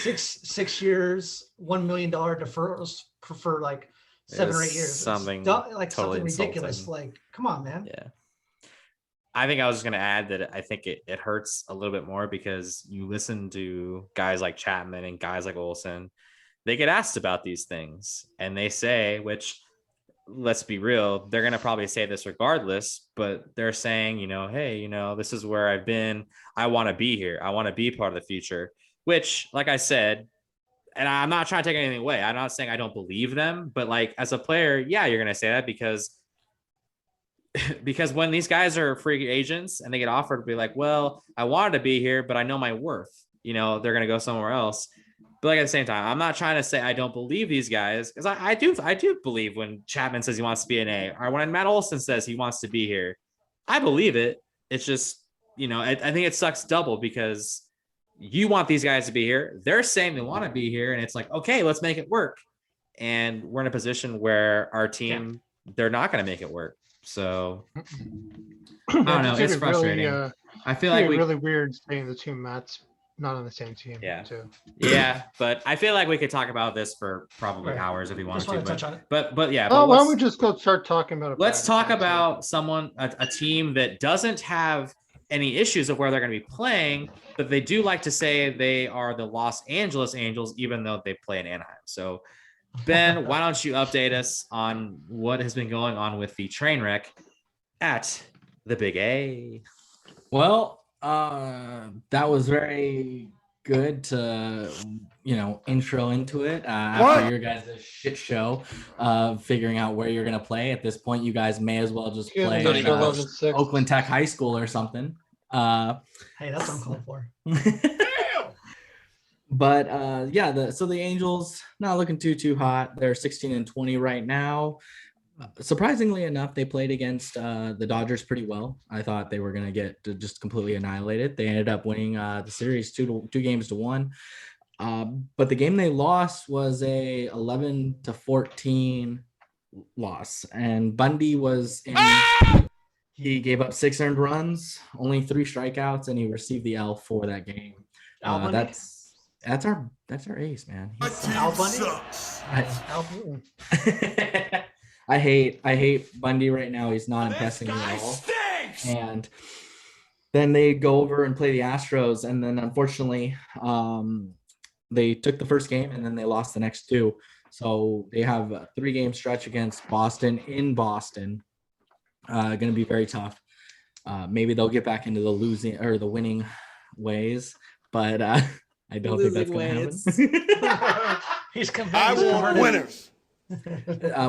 Speaker 1: 6 years, $1 million deferrals for like 7 or 8 years. Something
Speaker 2: ridiculous.
Speaker 1: Insulting.
Speaker 2: Like, come on, man.
Speaker 1: Yeah. I think I was just going to add that I think it hurts a little bit more because you listen to guys like Chapman and guys like Olsen. They get asked about these things and they say, which let's be real, they're going to probably say this regardless, but they're saying, hey, this is where I've been. I want to be here. I want to be part of the future, which, like I said, and I'm not trying to take anything away. I'm not saying I don't believe them, but like as a player, yeah, you're going to say that because when these guys are free agents and they get offered to be like, well, I wanted to be here, but I know my worth, they're going to go somewhere else. But like at the same time, I'm not trying to say I don't believe these guys because I do believe when Chapman says he wants to be an A or when Matt Olson says he wants to be here, I believe it. It's just, I think it sucks double because you want these guys to be here. They're saying they want to be here. And it's like, okay, let's make it work. And we're in a position where our team, they're not going to make it work. So I don't know. It's frustrating.
Speaker 3: Really,
Speaker 1: I feel like
Speaker 3: really weird saying the two Matts not on the same team.
Speaker 1: Yeah.
Speaker 3: Too.
Speaker 1: Yeah, but I feel like we could talk about this for probably
Speaker 2: Right.
Speaker 1: hours if we wanted
Speaker 2: Just want to
Speaker 1: to.
Speaker 2: touch on it.
Speaker 1: But yeah.
Speaker 3: Oh,
Speaker 1: But
Speaker 3: why don't we just go start talking about it?
Speaker 1: let's talk about a team that doesn't have any issues of where they're going to be playing, but they do like to say they are the Los Angeles Angels, even though they play in Anaheim. So, Ben, why don't you update us on what has been going on with the train wreck at the Big A?
Speaker 6: Well, that was very good to intro into it after your guys' shit show figuring out where you're gonna play. At this point, you guys may as well just play Oakland Tech High School or something.
Speaker 2: Hey, that's uncalled for.
Speaker 6: But so the Angels not looking too hot. They're 16-20 right now. Surprisingly enough, they played against the Dodgers pretty well. I thought they were going to get just completely annihilated. They ended up winning the series 2-1. But the game they lost was a 11-14 loss. And Bundy was in. He gave up 6 earned runs, only 3 strikeouts, and he received the L for that game. That's our ace, man.
Speaker 2: Al Bundy?
Speaker 6: I hate Bundy right now. He's not impressing me at all. And then they go over and play the Astros, and then unfortunately, they took the first game and then they lost the next 2. So they have a 3-game stretch against Boston in Boston. Going to be very tough. Maybe they'll get back into the losing or the winning ways, but I don't think that's going to happen.
Speaker 2: He's convinced.
Speaker 4: I want winners.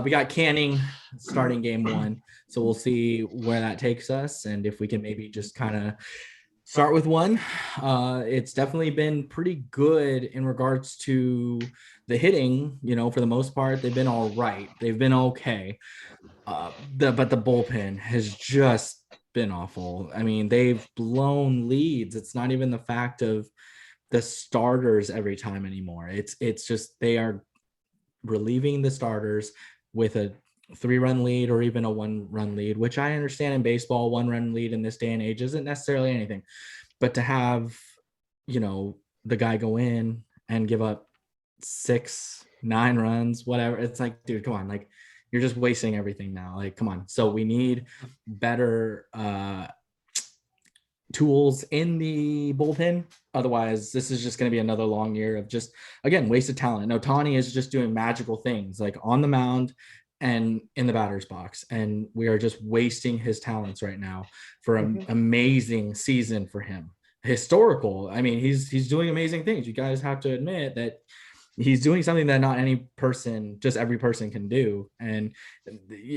Speaker 6: We got Canning starting game 1, so we'll see where that takes us and if we can maybe just kind of start with 1. It's definitely been pretty good in regards to the hitting. For the most part, they've been all right. They've been okay. But the bullpen has just been awful. I mean, they've blown leads. It's not even the fact of the starters every time anymore. It's just they are relieving the starters with a 3-run lead or even a 1-run lead, which I understand in baseball, 1-run lead in this day and age isn't necessarily anything, but to have, the guy go in and give up 6, 9 runs, whatever. It's like, dude, come on. Like, you're just wasting everything now. Like, come on. So we need better tools in the bullpen. Otherwise, this is just going to be another long year of just, again, wasted talent. And Ohtani is just doing magical things like on the mound and in the batter's box. And we are just wasting his talents right now for an amazing season for him. Historical. I mean, he's doing amazing things. You guys have to admit that he's doing something that not any person, just every person can do.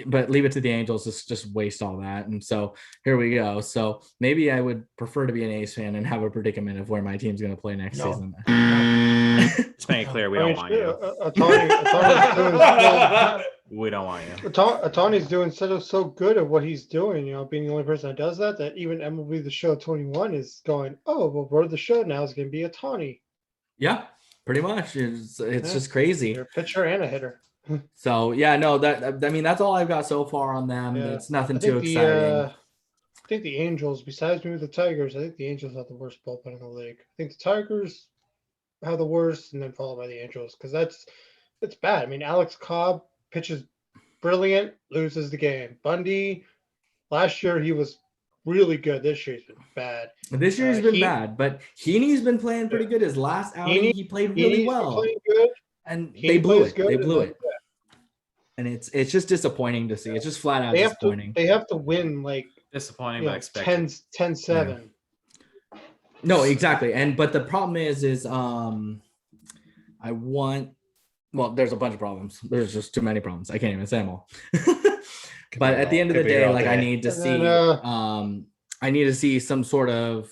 Speaker 6: But leave it to the Angels to just waste all that. And so here we go. So maybe I would prefer to be an A's fan and have a predicament of where my team's going to play next season.
Speaker 1: Just make it clear we don't want you. We don't want you.
Speaker 3: Ohtani's doing so good at what he's doing, being the only person that does that even MLB The Show 21 is going, oh, well, we're the show now is going to be Ohtani.
Speaker 6: Yeah. Pretty much. It's just crazy.
Speaker 3: You're a pitcher and a hitter.
Speaker 6: So that's all I've got so far on them. Yeah. It's nothing too exciting.
Speaker 3: I think the Angels, besides maybe the Tigers, I think the Angels have the worst bullpen in the league. I think the Tigers have the worst, and then followed by the Angels, because it's bad. I mean, Alex Cobb pitches brilliant, loses the game. Bundy, last year he was really good. This year's been bad.
Speaker 6: This year's been bad, but Heaney's been playing pretty good. His last outing, he played really well. Good. And they blew it. They blew it. And it's just disappointing to see. It's just flat out disappointing.
Speaker 3: They have to win like
Speaker 1: disappointing, but expected.
Speaker 3: 10-7.
Speaker 6: Yeah. No, exactly. But the problem is there's a bunch of problems. There's just too many problems. I can't even say them all. But at the end of the day, like I need to see some sort of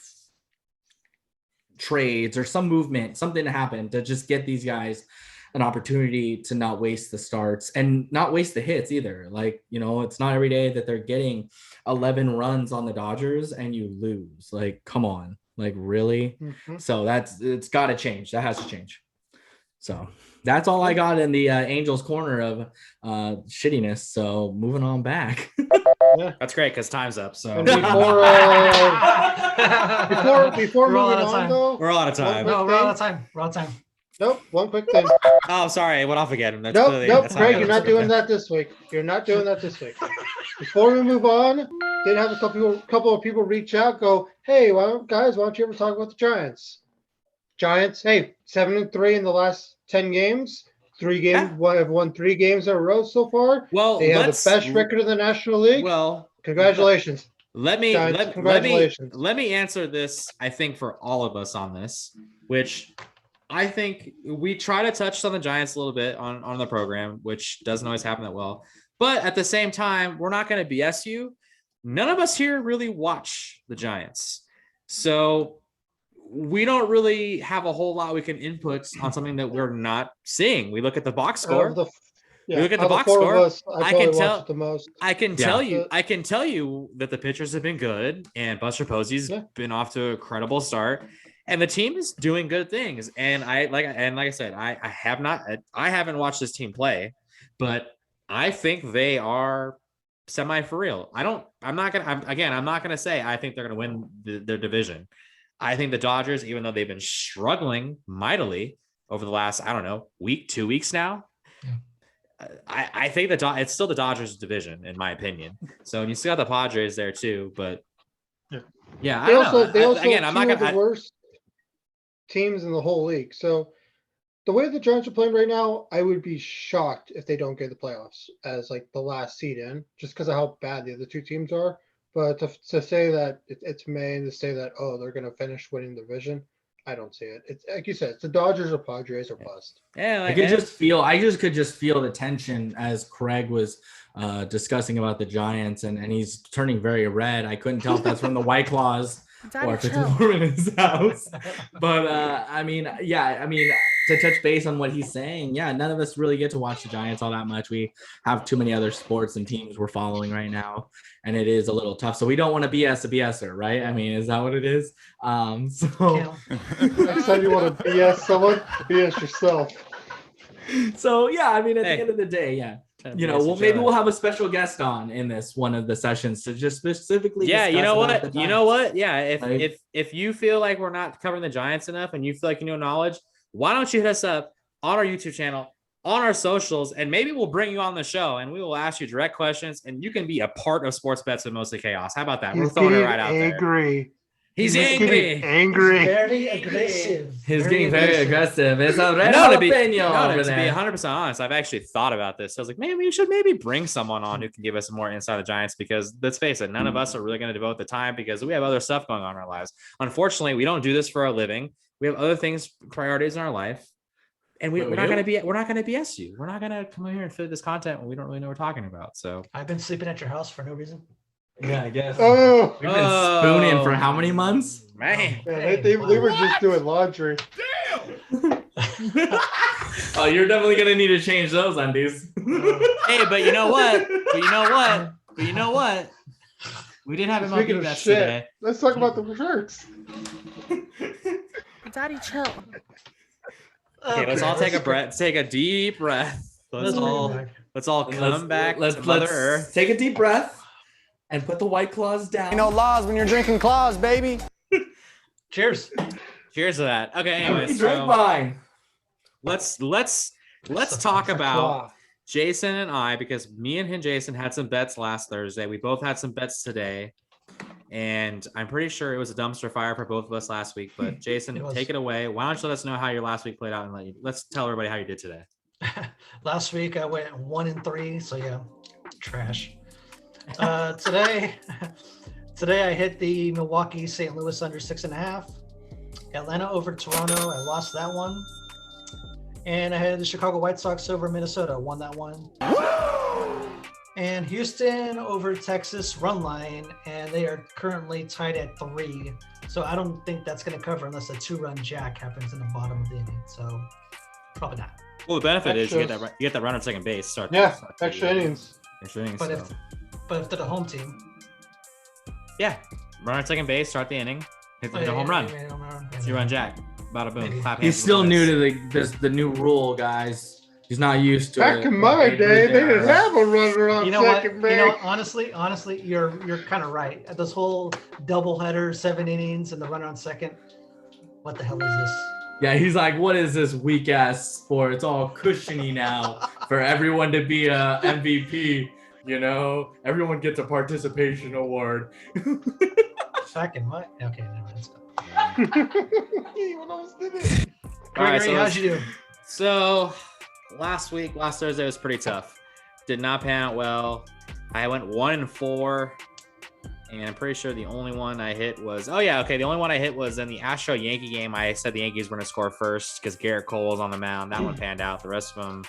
Speaker 6: trades or some movement, something to happen to just get these guys an opportunity to not waste the starts and not waste the hits either. Like, it's not every day that they're getting 11 runs on the Dodgers and you lose. Like, come on, like really? Mm-hmm. So it's got to change. That has to change. So that's all I got in the Angels corner of shittiness. So moving on back.
Speaker 1: That's great because time's up. So
Speaker 3: And before
Speaker 2: We're all
Speaker 3: moving
Speaker 2: out of
Speaker 3: on,
Speaker 2: time.
Speaker 3: though,
Speaker 1: we're all out of time.
Speaker 3: One
Speaker 2: No,
Speaker 3: quick
Speaker 2: we're out
Speaker 3: thing.
Speaker 2: of time. We're out of time.
Speaker 3: Nope, one quick thing.
Speaker 1: Oh, I'm sorry. I went off again. That's
Speaker 3: Nope,
Speaker 1: clearly-
Speaker 3: nope,
Speaker 1: that's
Speaker 3: Greg,
Speaker 1: how
Speaker 3: you're
Speaker 1: it
Speaker 3: not
Speaker 1: goes.
Speaker 3: doing that this week. You're not doing that this week. Before we move on, did have a couple of people reach out, go, hey, why don't you ever talk about the Giants? Giants, hey, 7-3 in the last 10 games. 3 games, have won 3 games in a row so far.
Speaker 1: Well,
Speaker 3: They have the best record in the National League.
Speaker 1: Well,
Speaker 3: Congratulations.
Speaker 1: let me
Speaker 3: Giants, congratulations.
Speaker 1: let me answer this. I think for all of us on this, which I think we try to touch on the Giants a little bit on the program, which doesn't always happen that well. But at the same time, we're not going to BS you. None of us here really watch the Giants, so we don't really have a whole lot we can input on something that we're not seeing. We look at the box score.
Speaker 3: Look
Speaker 1: at the
Speaker 3: of
Speaker 1: box
Speaker 3: 4 of
Speaker 1: score,
Speaker 3: us,
Speaker 1: I
Speaker 3: probably
Speaker 1: can
Speaker 3: watched
Speaker 1: tell-
Speaker 3: it the most.
Speaker 1: I can tell you that the pitchers have been good, and Buster Posey's been off to a credible start, and the team is doing good things. And like I said, I haven't watched this team play, but I think they are semi for real. I'm not gonna say I think they're gonna win their division. I think the Dodgers, even though they've been struggling mightily over the last, 2 weeks now, I think it's still the Dodgers division, in my opinion. So you still got the Padres there too, but yeah,
Speaker 3: They also
Speaker 1: I'm
Speaker 3: have
Speaker 1: not
Speaker 3: two of
Speaker 1: gonna.
Speaker 3: the worst teams in the whole league. So the way the Giants are playing right now, I would be shocked if they don't get the playoffs as like the last seed in, just because of how bad the other 2 teams are. But to say that it's May and to say that, oh, they're going to finish winning the division, I don't see it. It's like you said, it's the Dodgers or Padres or bust.
Speaker 1: Yeah,
Speaker 6: I could just feel the tension as Craig was discussing about the Giants, and he's turning very red. I couldn't tell if that's from the White Claws or if it's warm in his house. But to touch base on what he's saying, none of us really get to watch the Giants all that much. We have too many other sports and teams we're following right now, and it is a little tough. So we don't want to BS a BSer, right? I mean, is that what it is? So
Speaker 3: Next time you want to BS someone, BS yourself.
Speaker 6: So at the end of the day, maybe we'll have a special guest on in this one of the sessions to just specifically.
Speaker 1: You know what? Yeah, if you feel like we're not covering the Giants enough, and you feel like you know knowledge, why don't you hit us up on our YouTube channel, on our socials, and maybe we'll bring you on the show and we will ask you direct questions, and you can be a part of Sports Bets with Mostly Chaos. How about that? We're throwing it right out there. He's angry.
Speaker 2: Very aggressive.
Speaker 6: He's getting very aggressive. It's a red
Speaker 1: to be
Speaker 6: jalapeno over there.
Speaker 1: 100% honest, I've actually thought about this. I was like, maybe we should bring someone on who can give us more insight of the Giants, because let's face it, none of us are really going to devote the time because we have other stuff going on in our lives. Unfortunately, we don't do this for a living. We have other things, priorities in our life, and we're not going to BS you. We're not going to come in here and fit this content when we don't really know what we're talking about. So
Speaker 2: I've been sleeping at your house for no reason.
Speaker 6: Yeah, I guess.
Speaker 3: Oh,
Speaker 6: We've been spooning for how many months?
Speaker 1: Man,
Speaker 3: they were just doing laundry.
Speaker 6: Oh, you're definitely gonna need to change those undies.
Speaker 1: Hey, but you know what? We didn't have
Speaker 3: Speaking
Speaker 1: MLB
Speaker 3: of
Speaker 1: bets
Speaker 3: shit,
Speaker 1: today.
Speaker 3: let's talk about the Sharks.
Speaker 7: Daddy, chill.
Speaker 1: Okay, let's all take a breath. Take a deep breath. Let's all come back to Mother Earth.
Speaker 6: Take a deep breath and put the White Claws down.
Speaker 4: Ain't no laws when you're drinking claws, baby.
Speaker 2: Cheers.
Speaker 1: Cheers to that. Okay, anyways,
Speaker 6: Drink mine.
Speaker 1: let's talk about Jason and I, because me and Jason had some bets last Thursday. We both had some bets today, and I'm pretty sure it was a dumpster fire for both of us last week. But Jason, take it away. Why don't you let us know how your last week played out, and let's tell everybody how you did today.
Speaker 2: Last week I went 1-3, so trash. Today I hit the Milwaukee St. Louis under 6.5, Atlanta over Toronto. I lost that one, and I had the Chicago White Sox over Minnesota. Won that one. And Houston over Texas run line, and they are currently tied at 3. So I don't think that's going to cover unless a 2-run jack happens in the bottom of the inning. So probably not.
Speaker 1: Well, the benefit is you get that runner at second base.
Speaker 3: Extra innings.
Speaker 2: But if they're the home team,
Speaker 1: runner at second base, start the inning, hit the home run. 2-run jack. Bada boom.
Speaker 6: He's still new to the new rule, guys. He's not used to
Speaker 3: Back
Speaker 6: it.
Speaker 3: in my day, they didn't have a runner on
Speaker 2: You know what?
Speaker 3: second
Speaker 2: You
Speaker 3: base.
Speaker 2: know, honestly, you're kind of right. This whole doubleheader, 7 innings, and the runner on second. What the hell is this?
Speaker 6: Yeah, he's like, what is this weak ass sport? It's all cushiony now for everyone to be a MVP. You know, everyone gets a participation award.
Speaker 2: Back in my okay, never mind. Let's go.
Speaker 3: What else did it?
Speaker 1: All right,
Speaker 2: Gregory, how'd you do?
Speaker 1: So last Thursday was pretty tough. Did not pan out well. I went 1-4, and I'm pretty sure the only one I hit was the only one I hit was in the Astro Yankee game. I said the Yankees were going to score first because Garrett Cole was on the mound. That one panned out. The rest of them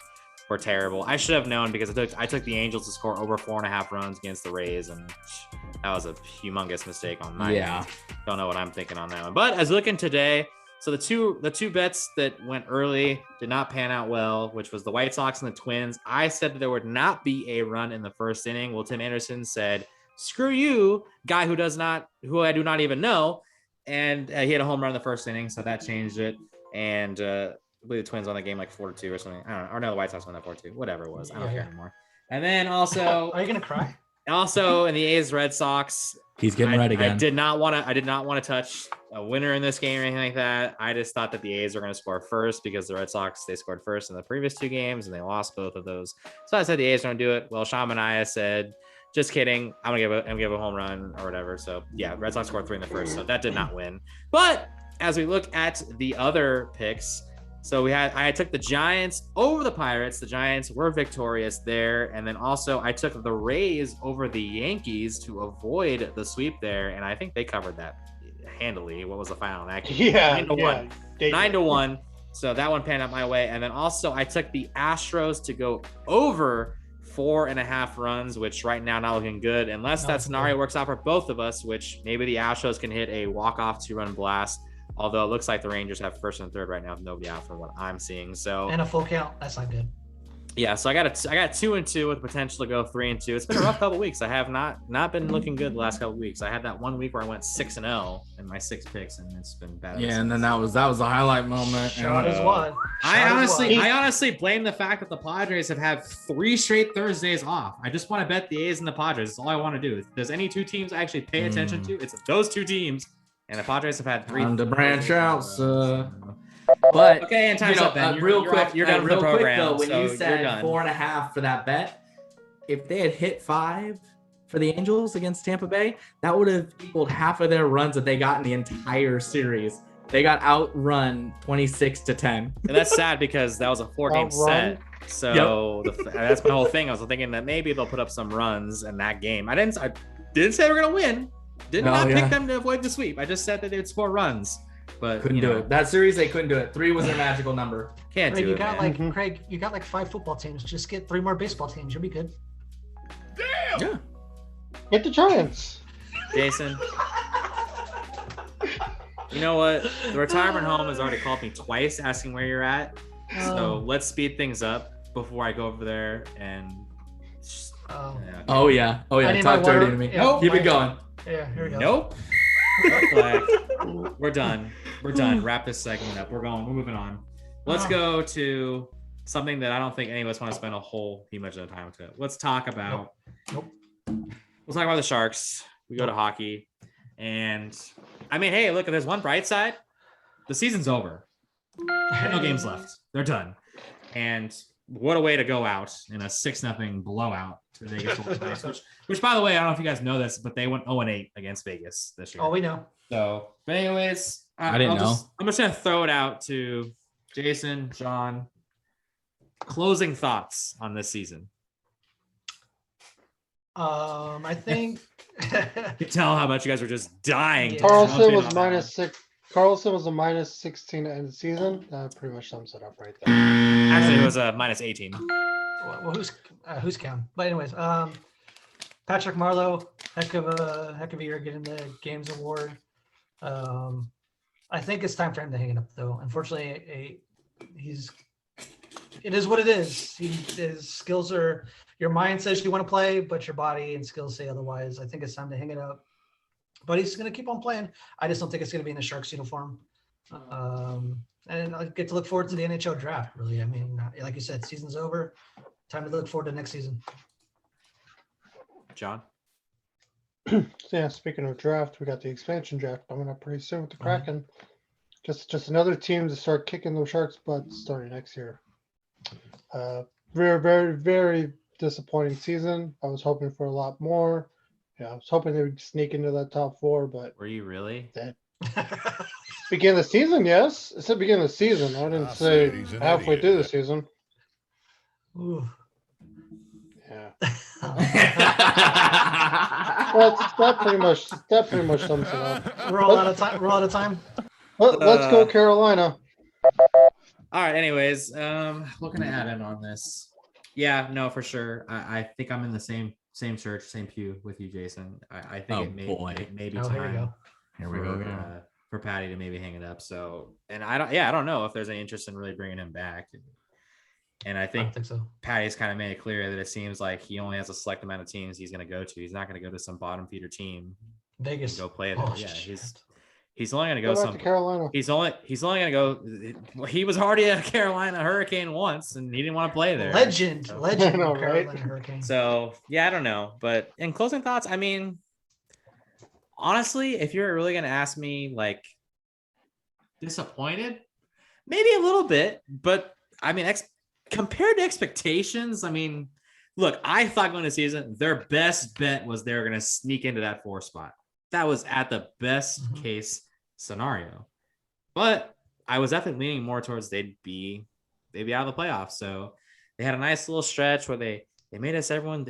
Speaker 1: were terrible. I should have known because I took the Angels to score over 4.5 runs against the Rays, and that was a humongous mistake on my end. Don't know what I'm thinking on that one. But as looking today, so the two bets that went early did not pan out well, which was the White Sox and the Twins. I said that there would not be a run in the first inning. Well, Tim Anderson said, "Screw you, guy who I do not even know," and he had a home run in the first inning, so that changed it. And I believe the Twins won the game like 4-2 or something. I don't know. Or no, the White Sox won that 4-2. Whatever it was, I don't care anymore. And then also,
Speaker 2: Are you gonna cry?
Speaker 1: Also in the A's Red Sox,
Speaker 6: He's getting red again.
Speaker 1: I did not want to touch a winner in this game or anything like that. I just thought that the A's were going to score first because the Red Sox, they scored first in the previous 2 games and they lost both of those. So I said the A's are going to do it. Well, Sean Manaea said, just kidding, I'm gonna give a home run or whatever. So yeah, Red Sox scored 3 in the first, so that did not win. But as we look at the other picks, so I took the Giants over the Pirates. The Giants were victorious there. And then also I took the Rays over the Yankees to avoid the sweep there. And I think they covered that handily. What was the final? 9-1. 9-1. So that one panned out my way. And then also I took the Astros to go over 4.5 runs, which right now not looking good. Unless that scenario works out for both of us, which maybe the Astros can hit a walk-off 2-run blast. Although it looks like the Rangers have first and third right now with nobody out from what I'm seeing. So
Speaker 2: and a full count. That's not good.
Speaker 1: Yeah, so I got 2-2 with potential to go 3-2. It's been a rough couple weeks. I have not been looking good the last couple weeks. I had that 1 week where I went 6-0 in my 6 picks, and it's been bad.
Speaker 6: Yeah, and then that was the highlight moment.
Speaker 2: Shot is one.
Speaker 1: I honestly blame the fact that the Padres have had 3 straight Thursdays off. I just want to bet the A's and the Padres. That's all I want to do. If there's any 2 teams I actually pay attention to, it's those 2 teams. And the Padres have had 3.
Speaker 6: Time to branch out, but
Speaker 1: okay, and time's up. Then
Speaker 6: real quick,
Speaker 1: you're done with the program.
Speaker 6: Though, when
Speaker 1: so
Speaker 6: you said 4.5 for that bet, if they had hit 5 for the Angels against Tampa Bay, that would have equaled half of their runs that they got in the entire series. They got outrun 26-10. And
Speaker 1: that's sad because that was a 4-game set. So that's my whole thing. I was thinking that maybe they'll put up some runs in that game. I didn't say we're gonna win. Did not pick them to avoid the sweep. I just said that they'd score runs, but
Speaker 6: couldn't do it. That series they couldn't do it. 3 was their magical number.
Speaker 1: Can't
Speaker 2: Craig,
Speaker 1: do
Speaker 2: it. Craig, you got like 5 football teams. Just get 3 more baseball teams. You'll be good.
Speaker 4: Damn.
Speaker 6: Yeah.
Speaker 3: Get the Giants.
Speaker 1: Jason. You know what? The retirement home has already called me twice asking where you're at. So let's speed things up before I go over there and.
Speaker 6: Oh yeah. Talk dirty to me.
Speaker 2: Yeah,
Speaker 6: keep it going.
Speaker 2: Yeah, here we go.
Speaker 1: Nope. We're done. Wrap this segment up. We're moving on. Let's go to something that I don't think any of us want to spend a whole much of the time to. Let's talk about.
Speaker 2: Nope.
Speaker 1: We'll talk about the Sharks. We go to hockey, and I mean, hey, look, if there's one bright side, the season's over. No games left. They're done. And what a way to go out in a 6-0 blowout to the Vegas Golden Knights, which, by the way, I don't know if you guys know this, but they went 0-8 against Vegas this year.
Speaker 2: Oh, we know.
Speaker 1: So, but anyways,
Speaker 6: I didn't know.
Speaker 1: I'm just gonna throw it out to Jason, John. Closing thoughts on this season.
Speaker 2: I think
Speaker 1: You can tell how much you guys were just dying.
Speaker 2: Yeah.
Speaker 3: Carlson was -6. Carlson was a -16 to end the season. That pretty much sums it up right there.
Speaker 1: Actually, it was a -18.
Speaker 2: well, who's counting? But anyways, Patrick Marleau, heck of a year getting the Games Award. I think it's time for him to hang it up, though. Unfortunately, it is what it is. His skills are. Your mind says you want to play, but your body and skills say otherwise. I think it's time to hang it up. But he's going to keep on playing. I just don't think it's going to be in the Sharks uniform. And I get to look forward to the NHL draft. Really, I mean, like you said, season's over. Time to look forward to next season.
Speaker 1: John.
Speaker 3: So yeah, speaking of draft, we got the expansion draft coming up pretty soon with the Kraken. Just another team to start kicking those Sharks' butts starting next year. Very, very, very disappointing season. I was hoping for a lot more. Yeah, I was hoping they would sneak into that top 4, but
Speaker 1: Were you really?
Speaker 3: beginning of the season, yes. It said beginning of the season. I didn't say
Speaker 4: He's an
Speaker 3: halfway
Speaker 4: idiot.
Speaker 3: through the season.
Speaker 2: Ooh.
Speaker 3: Yeah.
Speaker 2: We're
Speaker 3: That pretty much sums it up.
Speaker 2: all out of time. We're all out of time.
Speaker 3: Let's go Carolina.
Speaker 1: All right. Anyways, what can I add in on this? Yeah, no, for sure. I think I'm in the same church, same pew with you, Jason. I think it may be
Speaker 2: Oh, here we
Speaker 1: time
Speaker 2: go.
Speaker 6: Here we go.
Speaker 1: For Patty to maybe hang it up. So, and I don't know if there's any interest in really bringing him back. And I
Speaker 2: I
Speaker 1: think
Speaker 2: don't think so.
Speaker 1: Patty's kind of made it clear that it seems like he only has a select amount of teams he's going to go to. He's not going to go to some bottom feeder team
Speaker 2: Vegas.
Speaker 1: and go play there.
Speaker 2: Oh,
Speaker 1: Yeah,
Speaker 2: shit.
Speaker 1: he's only going to
Speaker 3: Go
Speaker 1: go
Speaker 3: back to Carolina.
Speaker 1: He's only going to go. He was already a Carolina Hurricane once, and he didn't want to play there.
Speaker 2: Legend
Speaker 3: I know, right?
Speaker 2: Carolina Hurricane.
Speaker 1: So yeah, I don't know. But in closing thoughts, I mean, honestly, if you're really going to ask me, like, disappointed, maybe a little bit, but I mean, compared to expectations, I mean, look, I thought going to season, their best bet was they were going to sneak into that 4 spot. That was at the best case scenario, but I was definitely leaning more towards they'd be out of the playoffs. So they had a nice little stretch where they made everyone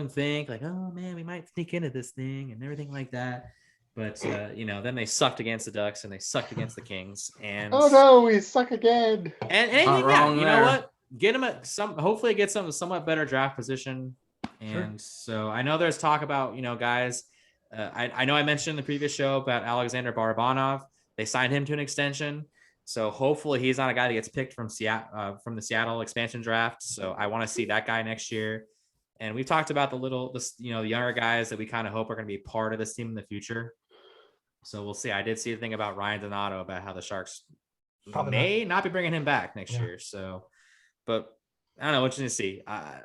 Speaker 1: think like, oh man, we might sneak into this thing and everything like that. But then they sucked against the Ducks and they sucked against the Kings. And
Speaker 3: Oh no, we suck again.
Speaker 1: and anything, you know what? Get him hopefully get some somewhat better draft position. And so I know there's talk about, guys. I know I mentioned in the previous show about Alexander Barabanov. They signed him to an extension. So hopefully he's not a guy that gets picked from the Seattle expansion draft. So I want to see that guy next year. And we've talked about the younger guys that we kind of hope are going to be part of this team in the future. So we'll see. I did see a thing about Ryan Donato about how the Sharks may not be bringing him back next year. So, but I don't know. What you to see. I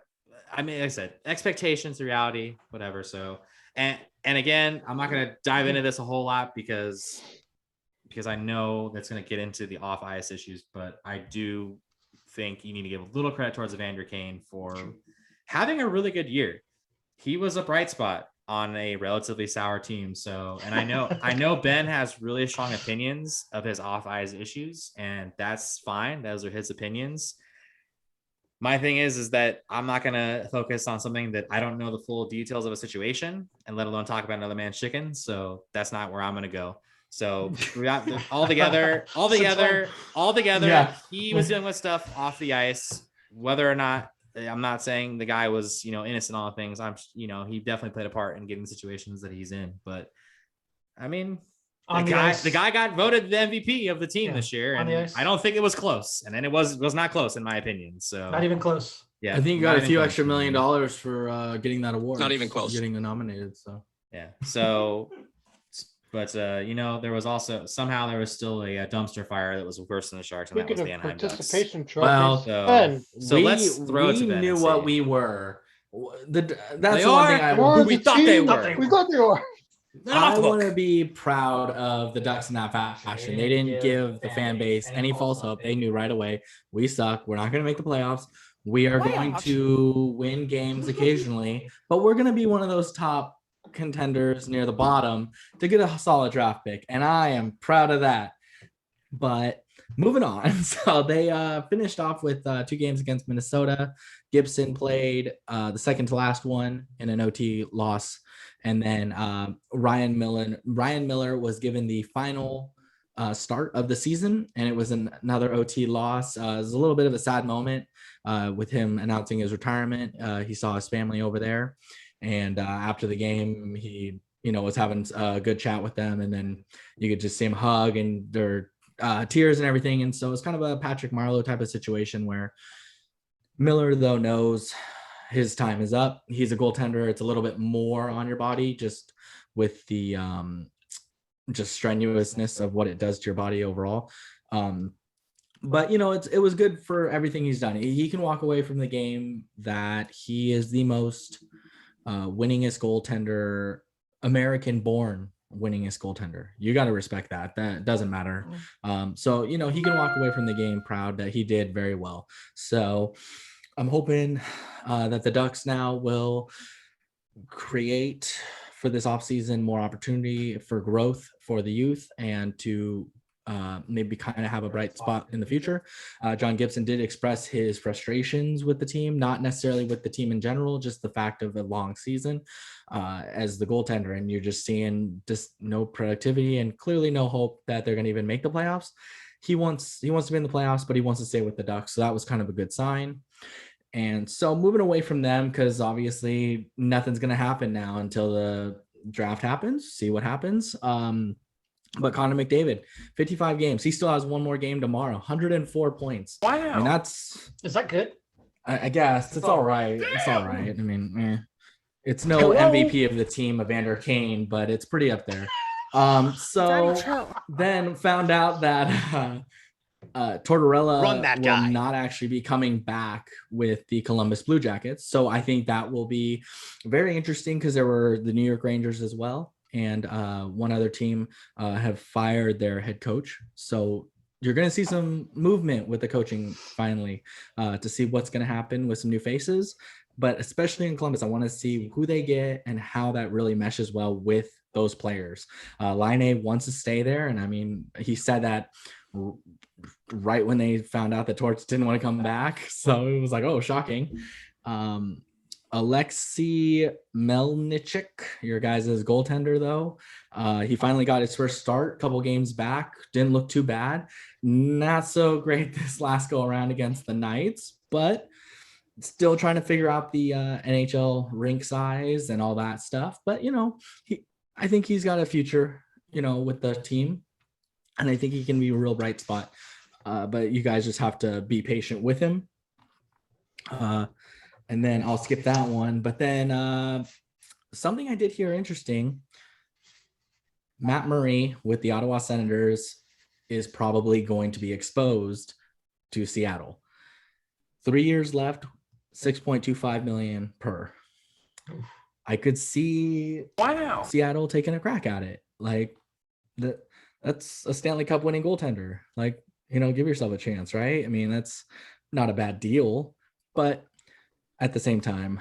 Speaker 1: mean, like I said, expectations, reality, whatever. So, and again, I'm not going to dive into this a whole lot because I know that's going to get into the off ice issues, but I do think you need to give a little credit towards Evander Kane for having a really good year. He was a bright spot on a relatively sour team. So, and I know Ben has really strong opinions of his off ice issues, and that's fine. Those are his opinions. My thing is that I'm not going to focus on something that I don't know the full details of a situation, and let alone talk about another man's chicken. So that's not where I'm going to go. So we got all together,
Speaker 6: Yeah.
Speaker 1: he was dealing with stuff off the ice, whether or not, I'm not saying the guy was, innocent in all the things. He definitely played a part in getting the situations that he's in. But I mean, the guy got voted the MVP of the team this year, and I don't think it was close. And then it was not close in my opinion. So
Speaker 2: not even close.
Speaker 1: Yeah,
Speaker 6: I think you got a few extra $1 million for getting that award.
Speaker 7: Not even close.
Speaker 6: Getting nominated. So
Speaker 1: yeah. So. But there was also somehow there was still a dumpster fire that was worse than the Sharks, and that was the Anaheim Ducks.
Speaker 3: Participation trophies.
Speaker 6: Well,
Speaker 1: so let's throw it to Ben.
Speaker 6: We knew what we were. That's
Speaker 1: they
Speaker 6: the one thing
Speaker 3: We're
Speaker 1: we
Speaker 3: the
Speaker 1: thought
Speaker 3: team.
Speaker 1: they were.
Speaker 3: We thought they were.
Speaker 6: I want to be proud of the Ducks in that fashion. They didn't give the fan base any false hope. They knew right away, we suck. We're not going to make the playoffs. We are going to win games occasionally, but we're going to be one of those top contenders near the bottom to get a solid draft pick, and I am proud of that. But moving on, so they finished off with 2 games against Minnesota. Gibson played the second to last one in an OT loss, and then Ryan Miller was given the final start of the season, and it was another OT loss. It was a little bit of a sad moment with him announcing his retirement. He saw his family over there. And after the game, he, was having a good chat with them. And then you could just see him hug and their tears and everything. And so it's kind of a Patrick Marleau type of situation where Miller, though, knows his time is up. He's a goaltender. It's a little bit more on your body just with the just strenuousness of what it does to your body overall. But it was good for everything he's done. He can walk away from the game that he is the most winningest goaltender, American-born winningest goaltender. You got to respect that. That doesn't matter. So he can walk away from the game proud that he did very well. So I'm hoping that the Ducks now will create for this offseason more opportunity for growth for the youth and to maybe kind of have a bright spot in the future. John Gibson did express his frustrations with the team, not necessarily with the team in general, just the fact of a long season as the goaltender. And you're just seeing just no productivity and clearly no hope that they're going to even make the playoffs. He wants to be in the playoffs, but he wants to stay with the Ducks. So that was kind of a good sign. And so moving away from them, because obviously nothing's going to happen now until the draft happens, see what happens. But Connor McDavid, 55 games. He still has one more game tomorrow, 104 points.
Speaker 4: Wow.
Speaker 6: I mean,
Speaker 2: Is that good?
Speaker 6: I guess it's all right. It's all right. I mean, it's no MVP of the team, Evander Kane, but it's pretty up there. So then found out that Tortorella will not actually be coming back with the Columbus Blue Jackets. So I think that will be very interesting because there were the New York Rangers as well. And one other team have fired their head coach. So you're going to see some movement with the coaching finally to see what's going to happen with some new faces. But especially in Columbus, I want to see who they get and how that really meshes well with those players. Laine wants to stay there. And I mean, he said that right when they found out that Torts didn't want to come back. So it was like, oh, shocking. Alexei Melnichuk, your guys' goaltender, though. He finally got his first start a couple games back. Didn't look too bad. Not so great this last go around against the Knights, but still trying to figure out the NHL rink size and all that stuff. But, I think he's got a future, with the team. And I think he can be a real bright spot. But you guys just have to be patient with him. And then I'll skip that one. But then something I did hear interesting. Matt Murray with the Ottawa Senators is probably going to be exposed to Seattle. 3 years left, $6.25 million per. I could see Seattle taking a crack at it. Like that's a Stanley Cup winning goaltender. Like, give yourself a chance, right? I mean, that's not a bad deal, but at the same time,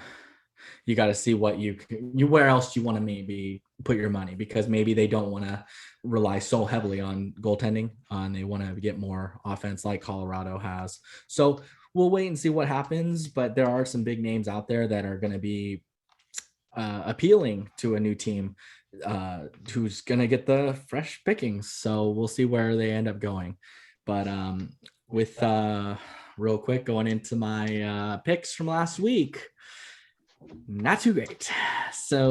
Speaker 6: you got to see what where else you want to maybe put your money, because maybe they don't want to rely so heavily on goaltending and they want to get more offense like Colorado has. So we'll wait and see what happens, but there are some big names out there that are going to be appealing to a new team who's going to get the fresh pickings. So we'll see where they end up going. But with real quick, going into my picks from last week, not too great. So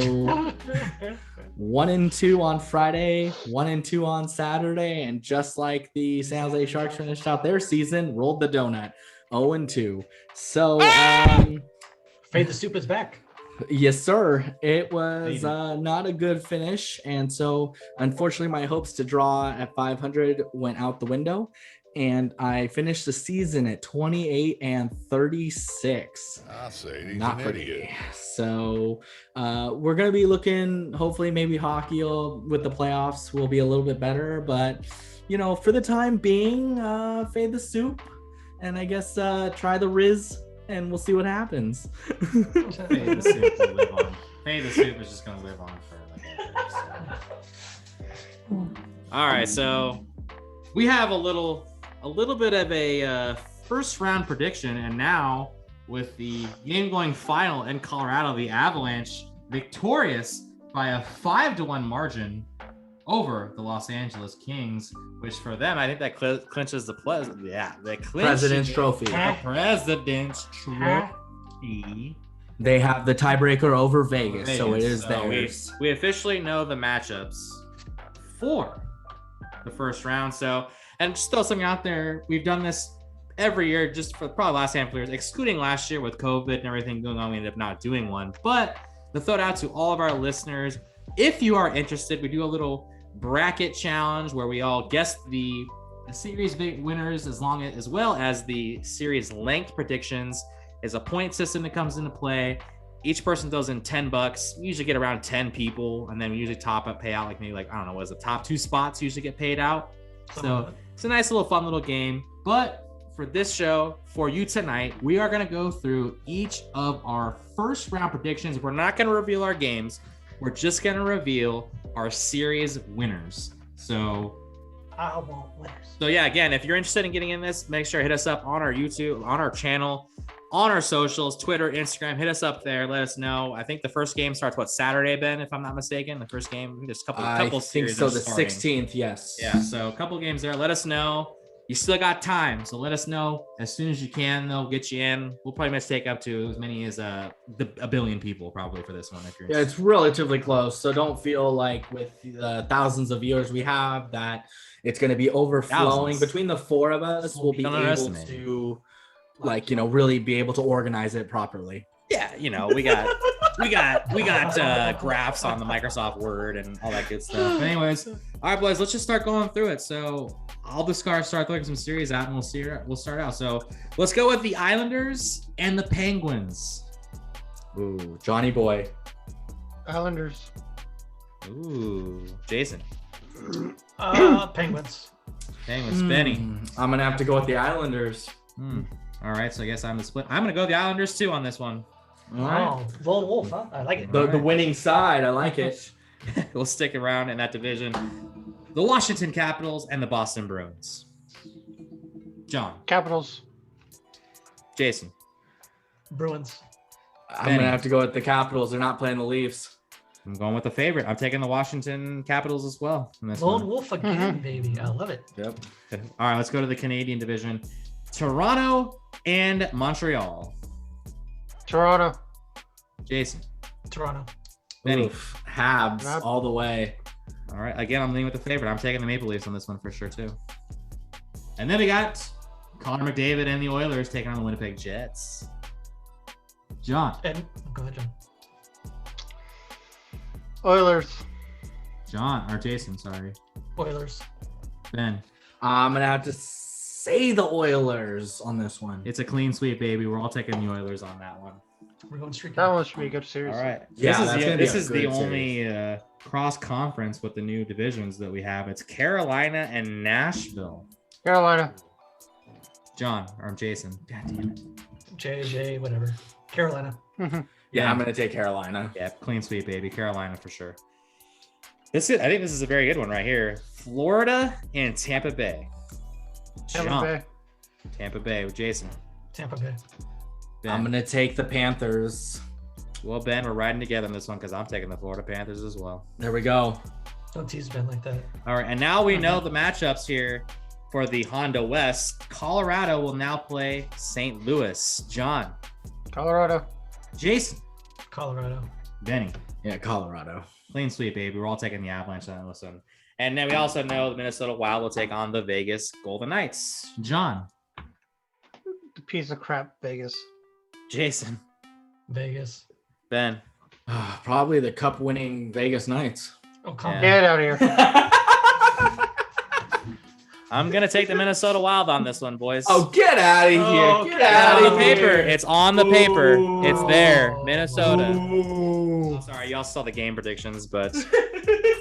Speaker 6: 1-2 on Friday, 1-2 on Saturday, and just like the San Jose Sharks finished out their season, rolled the donut, 0-2. So
Speaker 2: Fade the Soup is back.
Speaker 6: Yes, sir. It was not a good finish. And so unfortunately, my hopes to draw at 500 went out the window. And I finished the season at 28-36.
Speaker 4: I say he's
Speaker 6: not
Speaker 4: an
Speaker 6: pretty.
Speaker 4: idiot.
Speaker 6: So we're going to be looking, hopefully maybe hockey with the playoffs will be a little bit better. But, for the time being, fade the soup. And I guess try the Riz. And we'll see what happens.
Speaker 1: Fade the soup will live on. Fade the soup is just going to live on for like ever. So. All right, so we have a little bit of a first round prediction, and now with the game going final in Colorado, the Avalanche victorious by a 5-1 margin over the Los Angeles Kings, which for them, I think that clinches the
Speaker 6: President's Trophy.
Speaker 1: The President's Trophy.
Speaker 6: They have the tiebreaker over Vegas, so it is theirs.
Speaker 1: We officially know the matchups for the first round. So, and just throw something out there. We've done this every year, just for probably last handful of years, excluding last year with COVID and everything going on. We ended up not doing one. But to throw it out to all of our listeners, if you are interested, we do a little bracket challenge where we all guess the the series winners, as well as the series length predictions, is a point system that comes into play. Each person throws in $10. We usually get around 10 people, and then we usually pay out like maybe I don't know, what is the top 2 spots usually get paid out. So it's a nice little fun little game. But for this show, for you tonight, we are going to go through each of our first round predictions. We're not going to reveal our games. We're just going to reveal our series winners. So
Speaker 2: I want winners.
Speaker 1: So yeah, again, if you're interested in getting in this, make sure to hit us up on our YouTube, on our channel, on our socials, Twitter, Instagram. Hit us up there. Let us know. I think the first game starts Saturday, Ben, if I'm not mistaken. The first game, there's a couple series.
Speaker 6: So the
Speaker 1: starting.
Speaker 6: 16th, yes.
Speaker 1: Yeah, so a couple games there. Let us know. You still got time, so let us know as soon as you can. They'll get you in. We'll probably take up to as many as a billion people probably for this one. If you're
Speaker 6: it's relatively close, so don't feel like with the thousands of viewers we have that it's going to be overflowing. Between the 4 of us, we'll be able to really be able to organize it properly.
Speaker 1: Yeah, we got graphs on the Microsoft Word and all that good stuff. But anyways, all right, boys, let's just start going through it. So I'll just start throwing some series out, and we'll start out. So let's go with the Islanders and the Penguins.
Speaker 6: Ooh, Johnny boy.
Speaker 3: Islanders.
Speaker 1: Ooh, Jason.
Speaker 2: Penguins.
Speaker 1: Benny.
Speaker 6: I'm gonna have to go with the Islanders.
Speaker 1: All right, so I guess I'm the split. I'm gonna go with the Islanders too on this one.
Speaker 6: All right.
Speaker 2: Lone Wolf, huh? I like it.
Speaker 6: The winning side, I like it.
Speaker 1: We'll stick around in that division. The Washington Capitals and the Boston Bruins. John.
Speaker 3: Capitals.
Speaker 1: Jason.
Speaker 2: Bruins.
Speaker 6: I'm gonna have to go with the Capitals. They're not playing the Leafs.
Speaker 1: I'm going with the favorite. I'm taking the Washington Capitals as well.
Speaker 2: Lone Wolf again, baby. I love it.
Speaker 6: Yep.
Speaker 1: All right, let's go to the Canadian division. Toronto and Montreal.
Speaker 3: Toronto.
Speaker 1: Jason.
Speaker 2: Toronto.
Speaker 1: Benny.
Speaker 6: Habs all the way.
Speaker 1: All right, again, I'm leaning with the favorite. I'm taking the Maple Leafs on this one for sure too. And then we got Connor McDavid and the Oilers taking on the Winnipeg Jets. John.
Speaker 2: Go ahead, John.
Speaker 3: Oilers.
Speaker 1: Jason, sorry.
Speaker 2: Oilers.
Speaker 1: Ben.
Speaker 6: I'm gonna have to say the Oilers on this one.
Speaker 1: It's a clean sweep, baby. We're all taking the Oilers on that one.
Speaker 2: We're going streaking.
Speaker 3: That one should be a good series.
Speaker 1: All right.
Speaker 6: Yeah,
Speaker 1: this is the only cross conference with the new divisions that we have. It's Carolina and Nashville.
Speaker 3: Carolina.
Speaker 1: John or Jason. God damn it.
Speaker 2: JJ, whatever. Carolina.
Speaker 6: Yeah, I'm gonna take Carolina.
Speaker 1: Yeah, clean sweep, baby. Carolina for sure. I think this is a very good one right here. Florida and Tampa Bay. Tampa Bay with Jason.
Speaker 2: Tampa Bay.
Speaker 1: Ben.
Speaker 6: I'm gonna take the Panthers.
Speaker 1: Well, Ben, we're riding together on this one because I'm taking the Florida Panthers as well.
Speaker 6: There we go.
Speaker 2: Don't tease Ben like that.
Speaker 1: All right, and now we know the matchups here for the Honda West. Colorado will now play St. Louis. John.
Speaker 3: Colorado.
Speaker 1: Jason.
Speaker 2: Colorado.
Speaker 1: Benny.
Speaker 6: Yeah, Colorado.
Speaker 1: Clean sweep, baby. We're all taking the Avalanche on this one. And then we also know the Minnesota Wild will take on the Vegas Golden Knights. John.
Speaker 3: The piece of crap Vegas.
Speaker 1: Jason.
Speaker 2: Vegas.
Speaker 1: Ben.
Speaker 6: Probably the cup-winning Vegas Knights.
Speaker 2: Oh, come on.
Speaker 3: Get out of here.
Speaker 1: I'm going to take the Minnesota Wild on this one, boys.
Speaker 6: Oh, get out of here.
Speaker 2: Oh,
Speaker 6: Get out
Speaker 1: on
Speaker 6: of
Speaker 1: the
Speaker 6: here.
Speaker 1: paper. It's on the paper. It's there.
Speaker 2: Ooh.
Speaker 1: Minnesota.
Speaker 6: Ooh.
Speaker 1: Oh, sorry, y'all saw the game predictions, but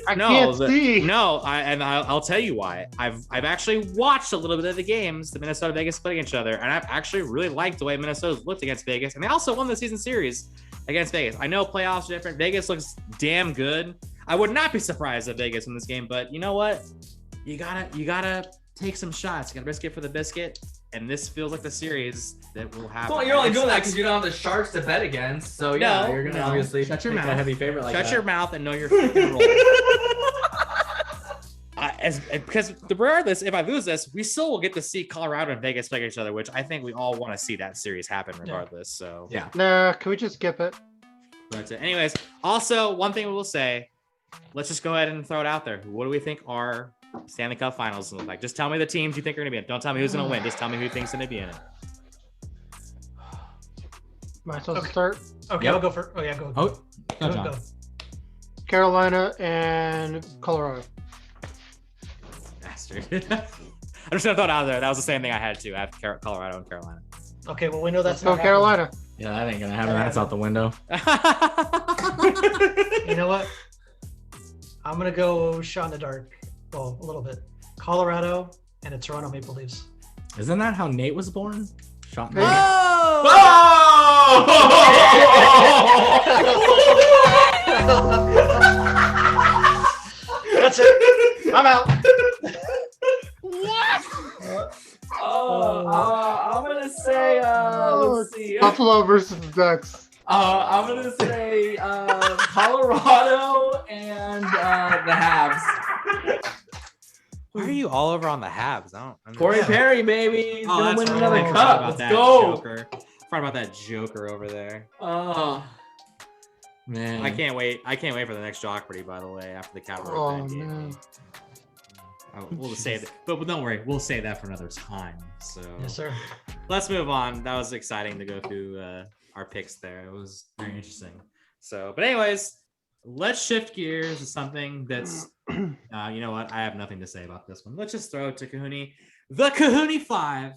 Speaker 3: I can't see.
Speaker 1: I'll tell you why. I've actually watched a little bit of the games the Minnesota Vegas playing each other, and I've actually really liked the way Minnesota's looked against Vegas, and they also won the season series against Vegas. I know playoffs are different. Vegas looks damn good. I would not be surprised if Vegas win this game, but you know what? You gotta take some shots. You gotta risk it for the biscuit. And this feels like the series that will happen.
Speaker 6: Well, you're only doing that because you don't have the Sharks to bet against. So yeah, you're gonna obviously
Speaker 1: shut your
Speaker 6: make
Speaker 1: mouth.
Speaker 6: a heavy favorite like
Speaker 1: Shut
Speaker 6: that.
Speaker 1: your mouth and know your freaking role. Because regardless, if I lose this, we still will get to see Colorado and Vegas play each other, which I think we all want to see that series happen regardless. So
Speaker 6: yeah.
Speaker 3: Nah, can we just skip it?
Speaker 1: But anyways, also one thing we will say, let's just go ahead and throw it out there. What do we think our Stanley Cup Finals look like? Just tell me the teams you think are going to be in. Don't tell me who's going to win. Just tell me who you think's going to be in it.
Speaker 3: Might as well start.
Speaker 2: Okay,
Speaker 6: Yep.
Speaker 2: I'll go for. Oh yeah, go.
Speaker 1: Oh, go, John.
Speaker 2: Go.
Speaker 3: Carolina and Colorado.
Speaker 1: Bastard.
Speaker 5: just gonna throw it out there. That was the same thing I had too. I have Colorado and Carolina.
Speaker 2: Okay, well we know that's
Speaker 3: Let's go
Speaker 2: not
Speaker 3: Carolina.
Speaker 6: Yeah, that ain't gonna happen. That's out the window.
Speaker 2: happening. You know what? I'm gonna go shot in the dark. Well, a little bit. Colorado and the Toronto Maple Leafs.
Speaker 6: Isn't that how Nate was born? Shot in the
Speaker 3: Maybe.
Speaker 2: That's it. I'm out.
Speaker 6: I'm gonna say, let's see.
Speaker 3: Buffalo versus the Ducks.
Speaker 6: I'm gonna say Colorado and the Habs.
Speaker 5: Why are you all over on the Habs?
Speaker 6: Corey Perry, baby, he's gonna
Speaker 5: that's
Speaker 6: win
Speaker 5: right.
Speaker 6: another
Speaker 5: I forgot
Speaker 6: cup.
Speaker 5: about
Speaker 6: Let's
Speaker 5: that
Speaker 6: go.
Speaker 5: Joker. Forgot about that Joker over there.
Speaker 6: Oh man,
Speaker 5: I can't wait. I can't wait for the next Jockparty, by the way, after the Cavalry
Speaker 3: Oh,
Speaker 5: game.
Speaker 3: man.
Speaker 5: We'll say that, but don't worry, we'll say that for another time. So
Speaker 2: Yes, sir.
Speaker 5: let's move on. That was exciting to go through our picks there. It was very interesting. So, but anyways, let's shift gears to something that's, you know what? I have nothing to say about this one. Let's just throw it to Cohooney. The Cohooney 5.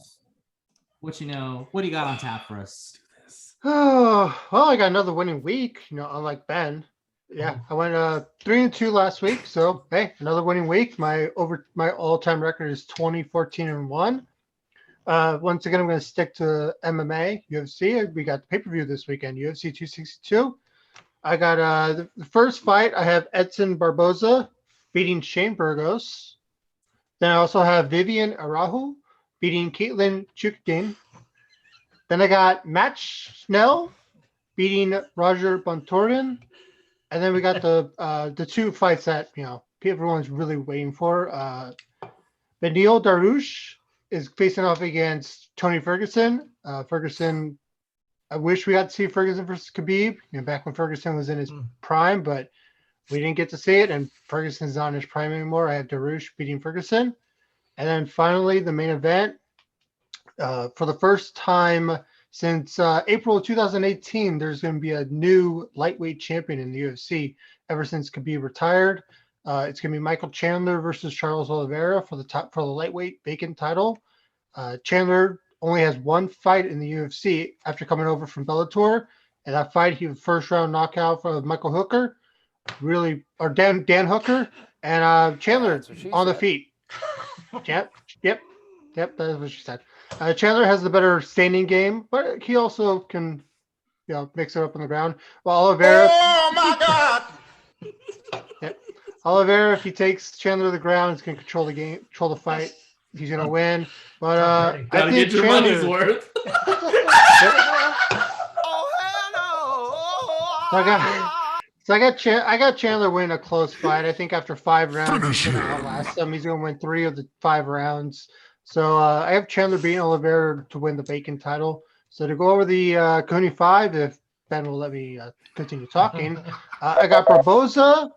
Speaker 5: What do you got on tap for us?
Speaker 3: Oh, well, I got another winning week, unlike Ben. Yeah, I went 3-2 last week. So hey, another winning week. My all-time record is 20-14-1. Once again, I'm going to stick to MMA, UFC. We got the pay-per-view this weekend, UFC 262. I got the first fight. I have Edson Barboza beating Shane Burgos. Then I also have Vivian Araujo beating Caitlin Chukdin. Then I got Matt Schnell beating Roger Bontorin. And then we got the two fights that everyone's really waiting for. Beneil Dariush is facing off against Tony Ferguson. Ferguson, I wish we got to see Ferguson versus Khabib, back when Ferguson was in his prime, but we didn't get to see it. And Ferguson's not in his prime anymore. I have Dariush beating Ferguson. And then finally, the main event. For the first time since April 2018, there's going to be a new lightweight champion in the UFC ever since Khabib retired. It's going to be Michael Chandler versus Charles Oliveira for the lightweight vacant title. Chandler only has one fight in the UFC after coming over from Bellator, and that fight he was first round knockout for Michael Hooker, or Dan Hooker, and Chandler on the feet. Yep, that is what she said. Chandler has the better standing game, but he also can, mix it up on the ground. Well, Oliveira.
Speaker 4: Oh my God!
Speaker 3: Yep. Oliveira, if he takes Chandler to the ground, he's going to control the game, control the fight. He's going to win. But I
Speaker 6: gotta
Speaker 3: think
Speaker 6: get your
Speaker 3: Chandler,
Speaker 6: money's worth.
Speaker 3: So I got Chandler win a close fight. I think after 5 rounds, he's going to outlast him. He's going to win 3 of the 5 rounds. So I have Chandler beating Oliveira to win the vacant title. So to go over the Cohooney 5, if Ben will let me continue talking, I got Barboza,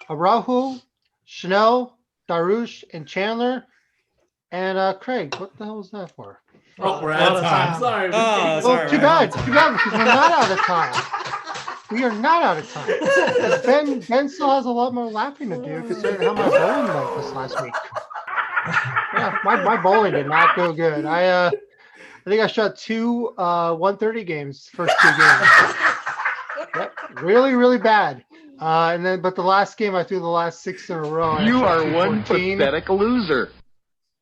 Speaker 3: Araujo, Chanel, Dariush, and Chandler. And Craig, what the hell was that for?
Speaker 6: Oh, we're out of time. Sorry.
Speaker 5: Oh,
Speaker 3: Well, too bad because we're not out of time. We are not out of time. Ben still has a lot more laughing to do considering how my bowling went this last week. Yeah, my bowling did not go good. I think I shot 2 130 games first 2 games. Yep, really, really bad. But the last game I threw the last 6 in a row.
Speaker 4: You are one pathetic loser.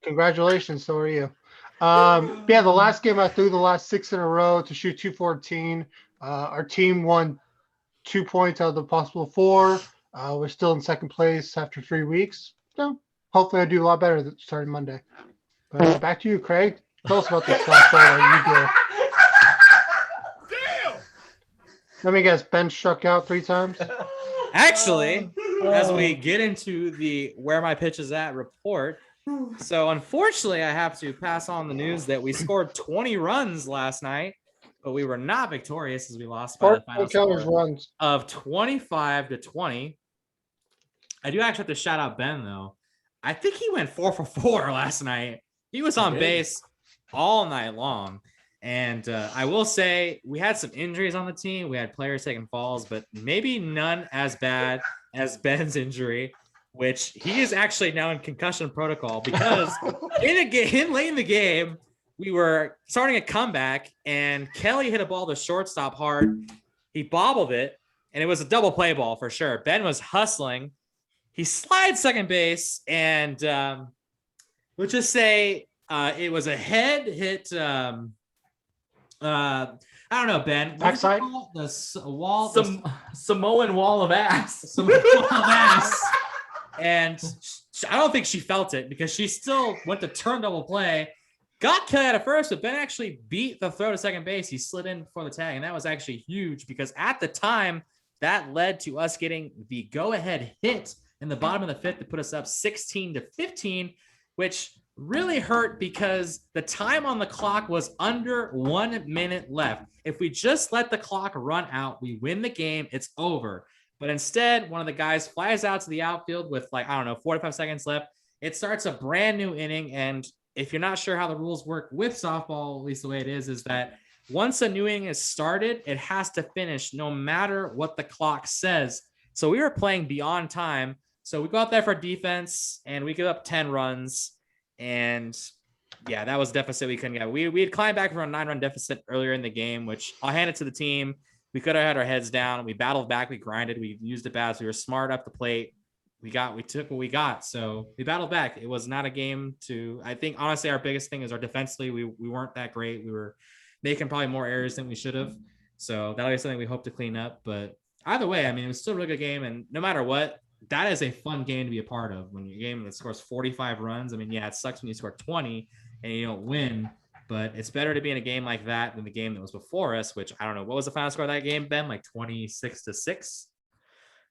Speaker 3: Congratulations, so are you. The last game I threw the last 6 in a row to shoot 214. Our team won 2 points out of the possible 4. We're still in second place after 3 weeks. So hopefully I do a lot better starting Monday. But back to you, Craig. Tell us about this last fight you did.
Speaker 4: Damn!
Speaker 3: Let me guess, Ben struck out 3 times?
Speaker 5: Actually, as we get into the where my pitch is at report, so unfortunately I have to pass on the news that we scored 20 runs last night, but we were not victorious as we lost by the final score of 25-20. I do actually have to shout out Ben though. I think he went 4 for 4 last night. He was on base all night long. And I will say we had some injuries on the team. We had players taking falls, but maybe none as bad as Ben's injury. which he is actually now in concussion protocol because in a game late in the game, we were starting a comeback and Kelly hit a ball to shortstop hard. He bobbled it, and it was a double play ball for sure. Ben was hustling. He slides second base, and let's just say it was a head hit. I don't know, Ben.
Speaker 2: Backside?
Speaker 5: The wall.
Speaker 6: Samoan wall of ass.
Speaker 5: Samoan wall of ass. And I don't think she felt it because she still went to turn double play. Got Kelly out of first, but Ben actually beat the throw to second base. He slid in before the tag, and that was actually huge because at the time, that led to us getting the go-ahead hit in the bottom of the fifth to put us up 16-15, which really hurt because the time on the clock was under 1 minute left. If we just let the clock run out, we win the game, it's over. But instead, one of the guys flies out to the outfield with 45 seconds left. It starts a brand new inning, and if you're not sure how the rules work with softball, at least the way it is that once a new inning is started, it has to finish no matter what the clock says. So we were playing beyond time. So we go out there for defense and we give up 10 runs. And yeah, that was a deficit we couldn't get. We had climbed back from a 9-run deficit earlier in the game, which I'll hand it to the team. We could have had our heads down. We battled back. We grinded. We used it bad. So we were smart up the plate. We took what we got. So we battled back. It was not a game I think, honestly, our biggest thing is our defensively. We weren't that great. We were making probably more errors than we should have. So that'll be something we hope to clean up. But either way, I mean, it was still a really good game. And no matter what, that is a fun game to be a part of. When your game that scores 45 runs, I mean, yeah, it sucks when you score 20 and you don't win. But it's better to be in a game like that than the game that was before us, which I don't know. What was the final score of that game, Ben? Like 26-6?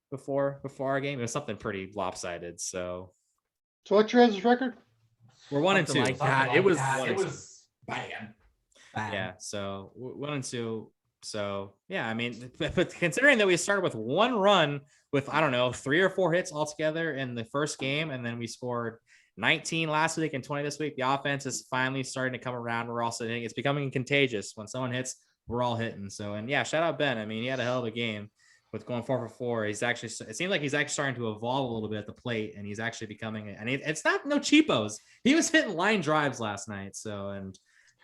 Speaker 5: Before our game, it was something pretty lopsided. So
Speaker 3: what's your guys' record?
Speaker 5: We're 1-2.
Speaker 6: Like that. It was
Speaker 5: bad. Yeah. So 1-2. So yeah, I mean, but considering that we started with 1 run with 3 or 4 hits altogether in the first game, and then we scored 19 last week and 20 this week, the offense is finally starting to come around. We're also hitting. It's becoming contagious. When someone hits, we're all hitting. So, and yeah, shout out Ben. I mean, he had a hell of a game. With going 4 for 4, it seems like he's actually starting to evolve a little bit at the plate, and he's actually becoming it's not no cheapos. He was hitting line drives last night. So, and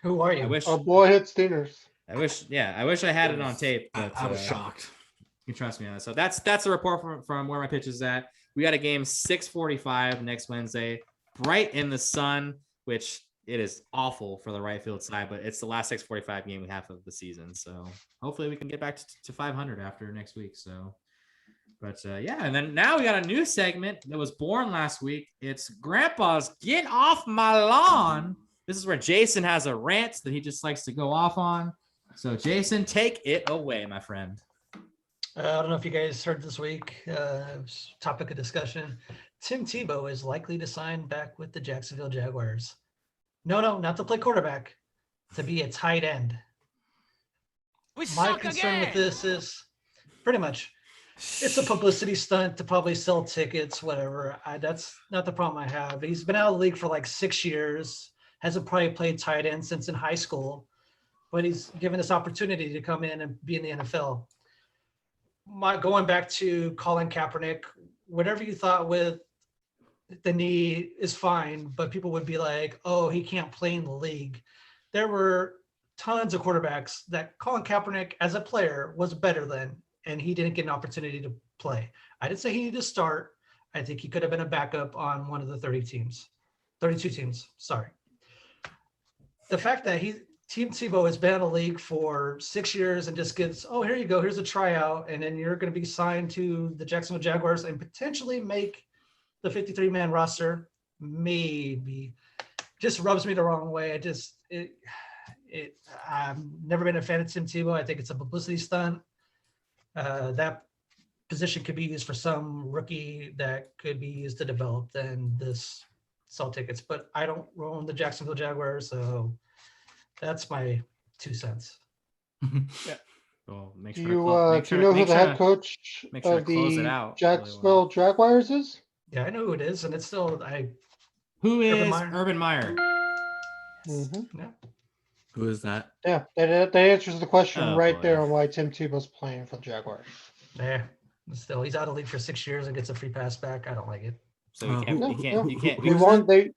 Speaker 2: who are you?
Speaker 5: I wish
Speaker 3: our boy hit stingers.
Speaker 5: I wish I had it on tape. But,
Speaker 6: I was shocked.
Speaker 5: You trust me on that. So that's a report from where my pitch is at. We got a game 6:45 next Wednesday, bright in the sun, which it is awful for the right field side, but it's the last 6:45 game we have of the season. So hopefully we can get back to 500 after next week. So, but yeah, and then now we got a new segment that was born last week. It's Grandpa's Get Off My Lawn. This is where Jason has a rant that he just likes to go off on. So Jason, take it away, my friend.
Speaker 2: I don't know if you guys heard this week, topic of discussion. Tim Tebow is likely to sign back with the Jacksonville Jaguars. No, not to play quarterback, to be a tight end. My concern with this is pretty much it's a publicity stunt to probably sell tickets, whatever. That's not the problem I have. He's been out of the league for like 6 years, hasn't probably played tight end since in high school, but he's given this opportunity to come in and be in the NFL. Going back to Colin Kaepernick, whatever you thought with the knee is fine, but people would be like, oh, he can't play in the league. There were tons of quarterbacks that Colin Kaepernick as a player was better than, and he didn't get an opportunity to play. I didn't say he needed to start. I think he could have been a backup on one of the 32 teams. Sorry. The fact that Tim Tebow has been in the league for 6 years and just gets, oh, here you go, here's a tryout, and then you're going to be signed to the Jacksonville Jaguars and potentially make the 53-man roster, maybe just rubs me the wrong way. I've never been a fan of Tim Tebow. I think it's a publicity stunt. That position could be used for some rookie that could be used to develop than this sell tickets. But I don't own the Jacksonville Jaguars, so that's my 2 cents.
Speaker 3: Yeah.
Speaker 5: Well,
Speaker 3: Do you know who the head coach of the Jacksonville Jaguars is?
Speaker 2: Yeah, I know who it is, and it's still
Speaker 5: Who is Urban Meyer?
Speaker 3: Mm-hmm.
Speaker 2: Yeah.
Speaker 6: Who is that?
Speaker 3: Yeah, that answers the question there on why Tim Tebow's playing for the Jaguars.
Speaker 2: Yeah, still he's out of the league for 6 years and gets a free pass back. I don't like it.
Speaker 5: So you can't.
Speaker 3: No,
Speaker 5: You can't.
Speaker 3: no.
Speaker 5: You can't.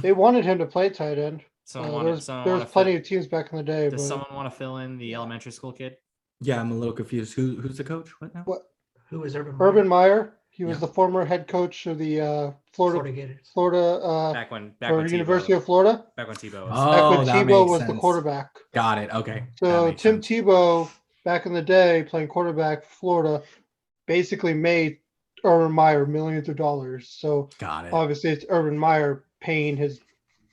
Speaker 3: They wanted him to play tight end.
Speaker 5: Someone
Speaker 3: There was plenty of teams back in the day.
Speaker 5: Does
Speaker 3: but
Speaker 5: someone want to fill in the elementary school kid?
Speaker 6: Yeah, I'm a little confused. Who's the coach? What now?
Speaker 3: What?
Speaker 2: Who is Urban?
Speaker 3: Urban Meyer, he was
Speaker 6: Yeah.
Speaker 3: the former head coach of the
Speaker 2: Florida Gators.
Speaker 5: Back when
Speaker 3: University
Speaker 5: Tebow,
Speaker 3: of Florida.
Speaker 5: back when Tebow was.
Speaker 3: Back when
Speaker 6: that
Speaker 3: Tebow
Speaker 6: makes
Speaker 3: was the
Speaker 6: sense.
Speaker 3: quarterback.
Speaker 6: Got it. Okay. That
Speaker 3: So
Speaker 6: makes
Speaker 3: Tim
Speaker 6: sense.
Speaker 3: Tebow, back in the day, playing quarterback for Florida, basically made Urban Meyer millions of dollars. So
Speaker 6: Got it.
Speaker 3: obviously it's Urban Meyer paying his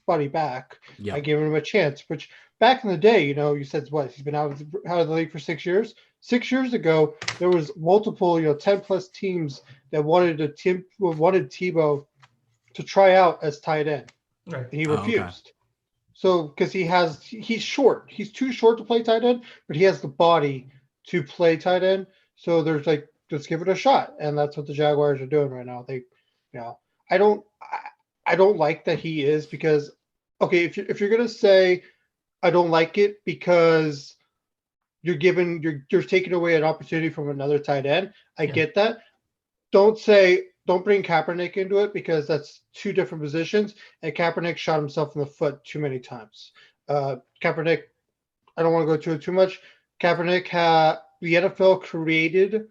Speaker 3: buddy back
Speaker 6: Yeah.
Speaker 3: by giving him a chance. Which back in the day, you said what, he's been out of the league for 6 years. 6 years ago, there was multiple 10 plus teams that wanted Tebow to try out as tight end.
Speaker 2: Right.
Speaker 3: And he
Speaker 6: Oh, okay.
Speaker 3: refused. So because he's short, he's too short to play tight end, but he has the body to play tight end. So there's let's give it a shot, and that's what the Jaguars are doing right now. I don't like that he is, because okay, if you're gonna say I don't like it because you're taking away an opportunity from another tight end, I get that. Don't bring Kaepernick into it, because that's two different positions, and Kaepernick shot himself in the foot too many times. Kaepernick, I don't want to go to it too much. Kaepernick the NFL created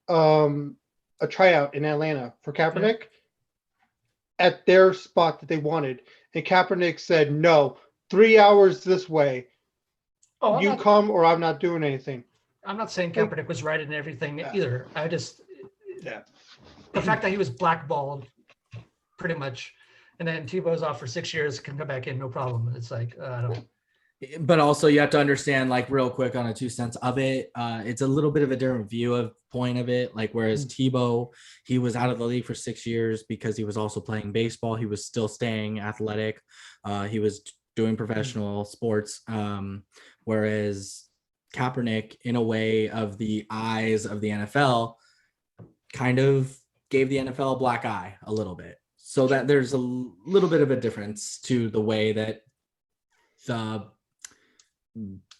Speaker 3: a tryout in Atlanta for Kaepernick at their spot that they wanted, and Kaepernick said no. 3 hours this way.
Speaker 2: Oh,
Speaker 3: You come or I'm not doing anything.
Speaker 2: I'm not saying Kaepernick was right in everything either. I just
Speaker 3: Yeah.
Speaker 2: the fact that he was blackballed, pretty much, and then Tebow's off for 6 years, can come back in no problem. It's like I don't.
Speaker 6: But also you have to understand, like, real quick on a 2 cents of it, it's a little bit of a different view of point of it. Like, whereas Tebow, he was out of the league for 6 years because he was also playing baseball. He was still staying athletic. He was doing professional sports. Whereas Kaepernick, in a way, of the eyes of the NFL, kind of gave the NFL a black eye a little bit. So that there's a little bit of a difference to the way that the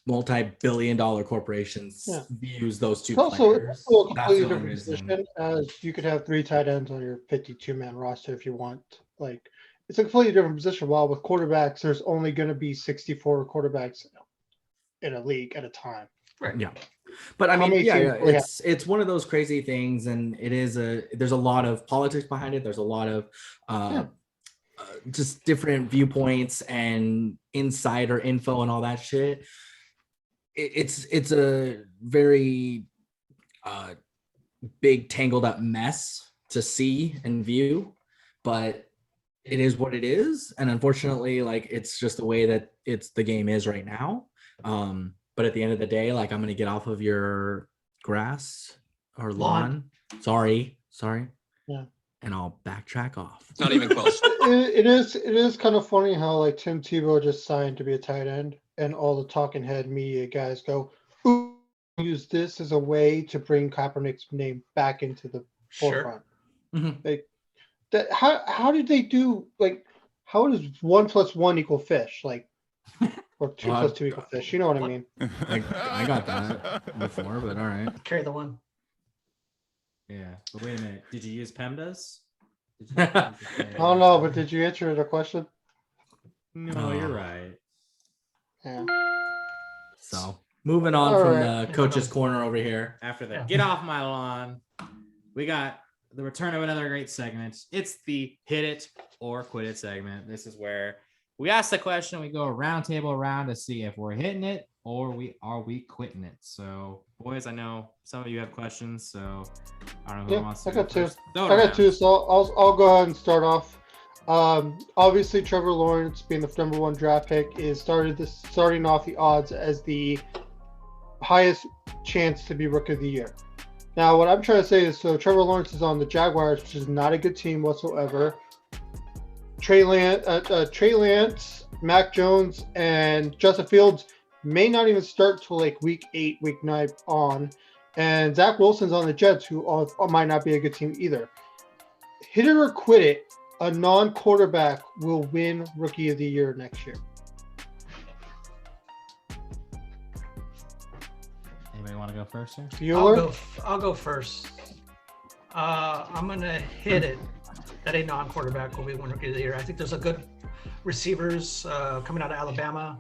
Speaker 6: multi-billion-dollar corporations views those two players.
Speaker 3: It's also a
Speaker 6: That's
Speaker 3: completely
Speaker 6: the only
Speaker 3: different
Speaker 6: reason.
Speaker 3: position, as you could have 3 tight ends on your 52-man roster if you want. Like, it's a completely different position. While with quarterbacks, there's only going to be 64 quarterbacks in a league at a time.
Speaker 2: Right.
Speaker 6: Yeah. But I
Speaker 3: How
Speaker 6: mean,
Speaker 3: many teams do we have?
Speaker 6: it's one of those crazy things, and there's a lot of politics behind it. There's a lot of just different viewpoints and insider info and all that shit. It's a very big tangled up mess to see and view, but it is what it is, and unfortunately, like, it's just the way that the game is right now. But at the end of the day, like, I'm gonna get off of your grass or lawn. Sorry.
Speaker 3: Yeah.
Speaker 6: And I'll backtrack off.
Speaker 7: Not even close.
Speaker 3: It is kind of funny how, like, Tim Tebow just signed to be a tight end, and all the talking head media guys go, "Ooh, use this as a way to bring Kaepernick's name back into the forefront."
Speaker 6: Mhm.
Speaker 3: How did they do, like, how does 1 + 1 = fish? Like, or 2 + 2 = fish. You know what I mean?
Speaker 6: I got that before, but all right.
Speaker 2: Carry the one.
Speaker 5: Yeah, but wait a minute. Did you use PEMDAS?
Speaker 3: I don't know, but did you answer the question?
Speaker 5: No, you're right.
Speaker 3: Yeah.
Speaker 6: So moving on
Speaker 3: All
Speaker 6: from
Speaker 3: right.
Speaker 6: the coach's corner over here.
Speaker 5: After that,
Speaker 2: Yeah.
Speaker 5: get off my lawn. We got the return of another great segment. It's the hit it or quit it segment. This is where we ask the question, we go a round table around to see if we're hitting it or are we quitting it. So, boys, I know some of you have questions, so I don't know who
Speaker 3: Yeah,
Speaker 5: wants to
Speaker 3: I
Speaker 5: go
Speaker 3: got two.
Speaker 5: first. Throw it
Speaker 3: I got
Speaker 5: around.
Speaker 3: 2, so I'll go ahead and start off. Obviously, Trevor Lawrence, being the number 1 draft pick, is starting off the odds as the highest chance to be Rookie of the Year. Now, what I'm trying to say is, so Trevor Lawrence is on the Jaguars, which is not a good team whatsoever. Trey Lance, Mac Jones, and Justin Fields may not even start till like week 8, week 9 on. And Zach Wilson's on the Jets, who might not be a good team either. Hit it or quit it, a non-quarterback will win Rookie of the Year next year.
Speaker 5: Anybody want to go first here?
Speaker 3: Bueller?
Speaker 2: I'll go first. I'm gonna hit it that a non-quarterback will be winner rookie of the year. I think there's a good receivers coming out of Alabama.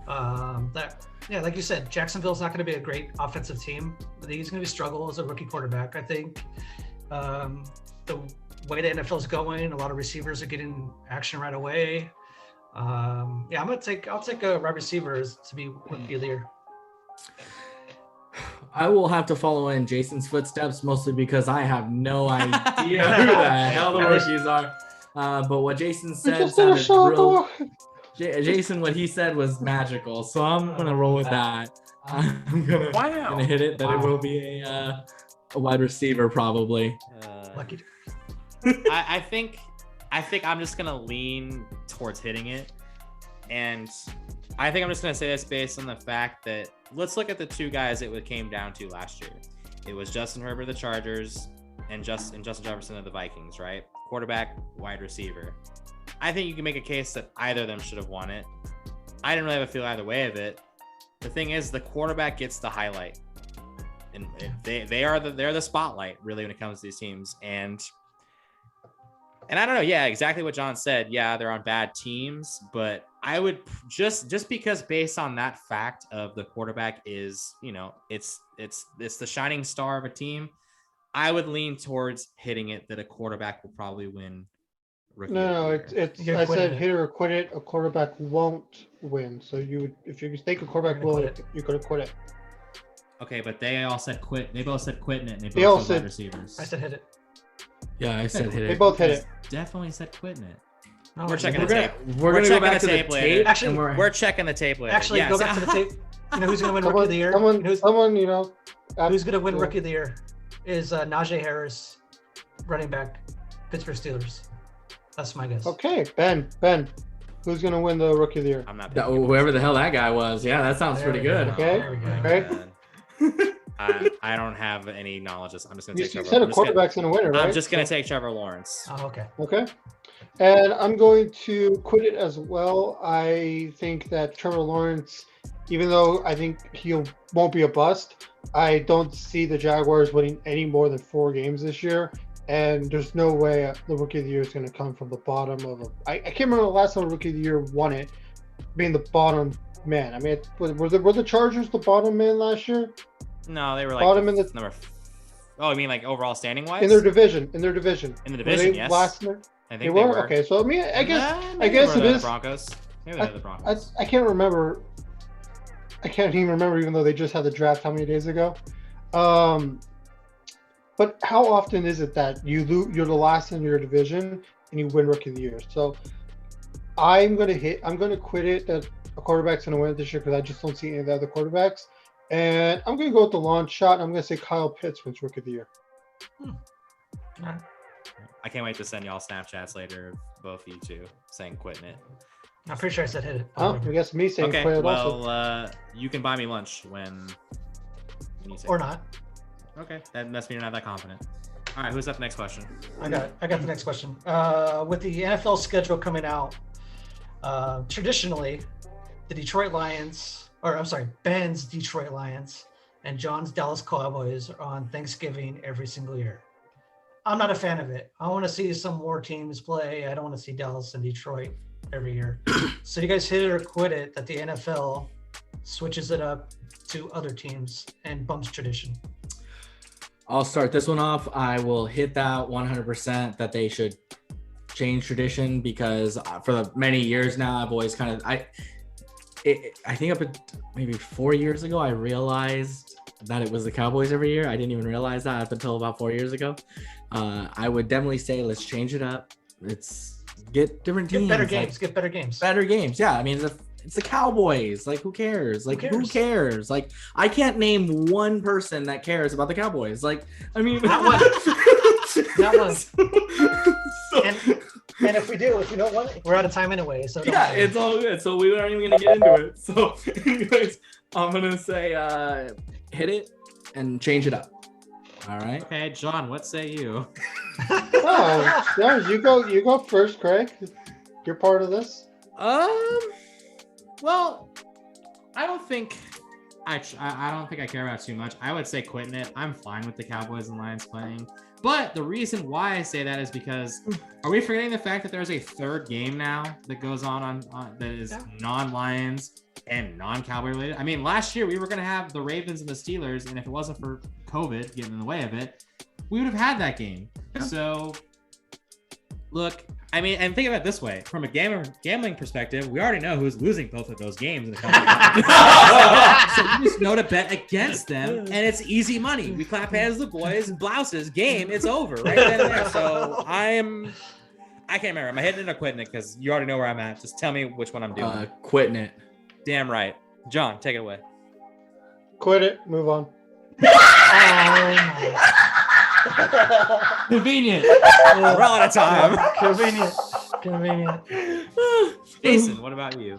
Speaker 2: Like you said, Jacksonville's not going to be a great offensive team. I think he's going to struggle as a rookie quarterback. I think the way the NFL is going, a lot of receivers are getting action right away. I'll take a wide receiver to be rookie of the year.
Speaker 6: I will have to follow in Jason's footsteps, mostly because I have no idea who the hell the rookies are. But what Jason said sounded real. Jason, what he said was magical, so I'm gonna roll with that. I'm gonna hit it that it will be a wide receiver probably.
Speaker 2: Lucky.
Speaker 5: I think I'm just gonna lean towards hitting it, and I think I'm just gonna say this based on the fact that let's look at the two guys it came down to last year. It was Justin Herbert of the Chargers and Justin Jefferson of the Vikings, right? Quarterback, wide receiver. I think you can make a case that either of them should have won it. I didn't really have a feel either way of it. The thing is, the quarterback gets the highlight, and they're the spotlight really when it comes to these teams. And I don't know. Yeah, exactly what John said. Yeah, they're on bad teams, but I would just because based on that fact of the quarterback is, it's the shining star of a team. I would lean towards hitting it that a quarterback will probably win.
Speaker 3: No, it's I said hit or quit it. A quarterback won't win. So if you think a quarterback will, you could have quit it.
Speaker 5: Okay, but they all said quit. They both said quitting it. And
Speaker 3: They all
Speaker 5: said
Speaker 3: said
Speaker 5: wide receivers.
Speaker 2: I said hit it.
Speaker 6: Yeah, I said hit it.
Speaker 3: They both hit it.
Speaker 5: Definitely said quitting it.
Speaker 2: No,
Speaker 5: We're checking the tape.
Speaker 6: We're gonna go back to the
Speaker 5: tape later.
Speaker 6: tape.
Speaker 2: Actually,
Speaker 5: We're checking the tape later.
Speaker 2: Actually,
Speaker 5: Yes.
Speaker 2: go back to the tape. You know who's going to win rookie of the year? Who's going to win rookie of the year is Najee Harris, running back, Pittsburgh Steelers. That's my guess.
Speaker 3: Okay, Ben, who's gonna win the rookie of the year?
Speaker 5: I'm not.
Speaker 6: Whoever the hell that guy was. Yeah, that sounds pretty good.
Speaker 3: Okay.
Speaker 5: I don't have any knowledge. I'm just gonna
Speaker 3: You
Speaker 5: take Trevor.
Speaker 3: said a quarterback's gonna win it, right?
Speaker 5: I'm just gonna take Trevor Lawrence.
Speaker 2: Oh, okay.
Speaker 3: Okay. And I'm going to quit it as well. I think that Trevor Lawrence, even though I think he won't be a bust, I don't see the Jaguars winning any more than 4 games this year. And there's no way the rookie of the year is going to come from the bottom of I can't remember the last time the rookie of the year won it, being the bottom man. I mean, were the Chargers the bottom man last year?
Speaker 5: No, they were like
Speaker 3: bottom in the
Speaker 5: number. Oh, I mean like overall standing wise?
Speaker 3: In their division.
Speaker 5: Yes.
Speaker 3: Last year?
Speaker 5: I think
Speaker 3: they were. Okay, so I mean, I guess it is.
Speaker 5: The Broncos. Maybe they're the Broncos.
Speaker 3: I can't remember. I can't even remember, even though they just had the draft how many days ago. But how often is it that you're the last in your division and you win rookie of the year? So I'm going to quit it that a quarterback's going to win it this year because I just don't see any of the other quarterbacks. And I'm going to go with the launch shot. And I'm going to say Kyle Pitts wins rookie of the year.
Speaker 5: I can't wait to send y'all Snapchats later of both you two saying quitting it.
Speaker 2: I'm pretty sure I said hit it.
Speaker 3: I guess me saying quit it also.
Speaker 5: You can buy me lunch when you say
Speaker 2: or not.
Speaker 5: Okay, that must mean you're not that confident. All right, who's up? Next question.
Speaker 2: I got the next question. With the NFL schedule coming out, traditionally, Ben's Detroit Lions and John's Dallas Cowboys are on Thanksgiving every single year. I'm not a fan of it. I want to see some more teams play. I don't want to see Dallas and Detroit every year. So you guys hit it or quit it that the NFL switches it up to other teams and bumps tradition.
Speaker 6: I'll start this one off. I will hit that 100% that they should change tradition because for many years now, I've always kind of, I think up maybe 4 years ago, I realized that it was the Cowboys every year. I didn't even realize that up until about 4 years ago. I would definitely say, let's change it up. Let's get different teams.
Speaker 2: Get better games.
Speaker 6: Better games. Yeah. I mean, it's the Cowboys. Like, who cares? Like, who cares? Like, I can't name one person that cares about the Cowboys. Like, I mean,
Speaker 2: not one. Not one. And if you don't want it, we're out of time anyway. So
Speaker 6: yeah, it's all good. So we aren't even gonna get into it. So, anyways, I'm gonna say hit it and change it up. All right.
Speaker 5: Okay, John, what say you?
Speaker 3: No, you go first, Craig. You're part of this.
Speaker 5: Well, I don't think I care about it too much. I would say quitting it. I'm fine with the Cowboys and Lions playing.
Speaker 1: But the reason why I say that is because are we forgetting the fact that there's a third game now that goes on that is non-Lions and non-Cowboy related? I mean, last year we were going to have the Ravens and the Steelers, and if it wasn't for COVID getting in the way of it, we would have had that game. So, look, I mean, and think about it this way. From a gambling perspective, we already know who's losing both of those games in the couple so you just know to bet against them, and it's easy money. We clap hands, the boys, blouses, game, it's over right then and there. So I can't remember. Am I hitting it or quitting it? Because you already know where I'm at. Just tell me which one I'm doing.
Speaker 6: Quitting it.
Speaker 1: Damn right. John, take it away.
Speaker 3: Quit it. Move on.
Speaker 1: Convenient. We're all out of time.
Speaker 2: Convenient.
Speaker 1: Jason, what about you?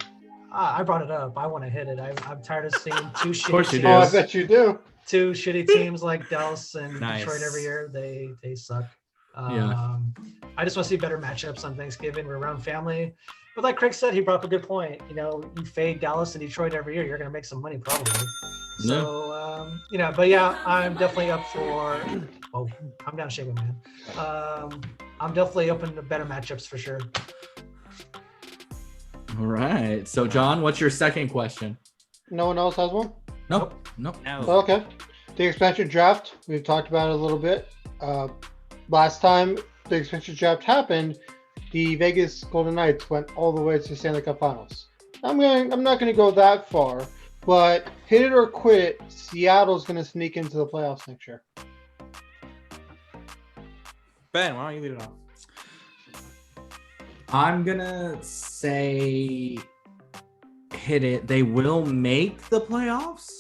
Speaker 2: I brought it up. I want to hit it. I'm tired of seeing two
Speaker 6: course
Speaker 2: shitty
Speaker 6: you
Speaker 2: teams.
Speaker 6: do.
Speaker 3: Oh, I bet you do.
Speaker 2: Two shitty teams like Dallas and
Speaker 1: Nice.
Speaker 2: Detroit every year. They suck.
Speaker 6: Yeah.
Speaker 2: I just want to see better matchups on Thanksgiving. We're around family. But like Craig said, he brought up a good point. You know, you fade Dallas and Detroit every year, you're going to make some money probably. So, but yeah, I'm definitely up for. Oh, I'm down shaking, man. I'm definitely open to better matchups for sure.
Speaker 6: All right. So, John, what's your second question?
Speaker 3: No one else has one?
Speaker 6: Nope.
Speaker 1: No.
Speaker 3: Okay. The expansion draft, we've talked about it a little bit. Last time the expansion draft happened, the Vegas Golden Knights went all the way to the Stanley Cup Finals. I'm not going to go that far, but hit it or quit it, Seattle's going to sneak into the playoffs next year.
Speaker 1: Ben, why don't you lead it off?
Speaker 6: I'm going to say hit it. They will make the playoffs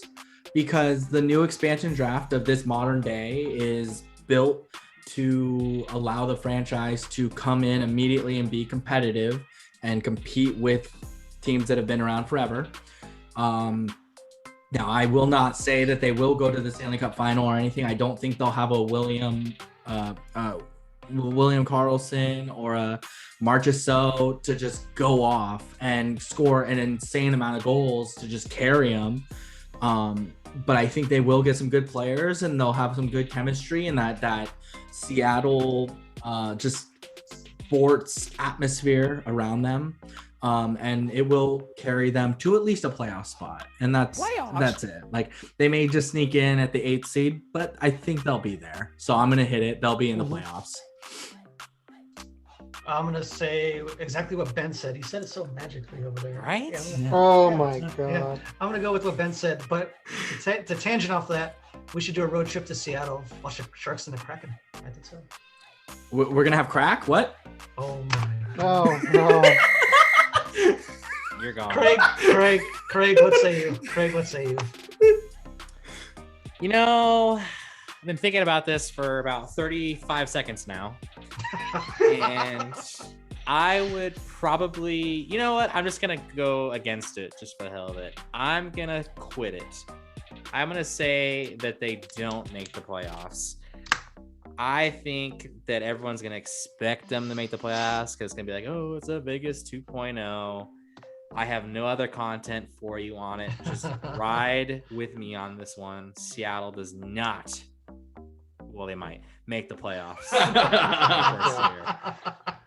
Speaker 6: because the new expansion draft of this modern day is built to allow the franchise to come in immediately and be competitive and compete with teams that have been around forever. Now, I will not say that they will go to the Stanley Cup final or anything. I don't think they'll have a William Karlsson or a Marchessault to just go off and score an insane amount of goals to just carry them. But I think they will get some good players and they'll have some good chemistry and that Seattle just sports atmosphere around them. And it will carry them to at least a playoff spot. And that's it. Like they may just sneak in at the 8th seed, but I think they'll be there. So I'm going to hit it. They'll be in the playoffs.
Speaker 2: I'm going to say exactly what Ben said. He said it so magically over there.
Speaker 1: Right?
Speaker 3: My God.
Speaker 2: Yeah. I'm going to go with what Ben said. But to tangent off that, we should do a road trip to Seattle, watch the Sharks and the Kraken. I think so.
Speaker 6: We're going to have crack? What?
Speaker 2: Oh, my.
Speaker 3: Oh, no.
Speaker 1: You're gone.
Speaker 2: Craig, what say you? Craig, what say you?
Speaker 1: You know, I've been thinking about this for about 35 seconds now. And I would probably, you know what? I'm just going to go against it just for the hell of it. I'm going to quit it. I'm going to say that they don't make the playoffs. I think that everyone's going to expect them to make the playoffs because it's going to be like, oh, it's a Vegas 2.0. I have no other content for you on it. Just ride with me on this one. Seattle does not. Well, they might make the playoffs.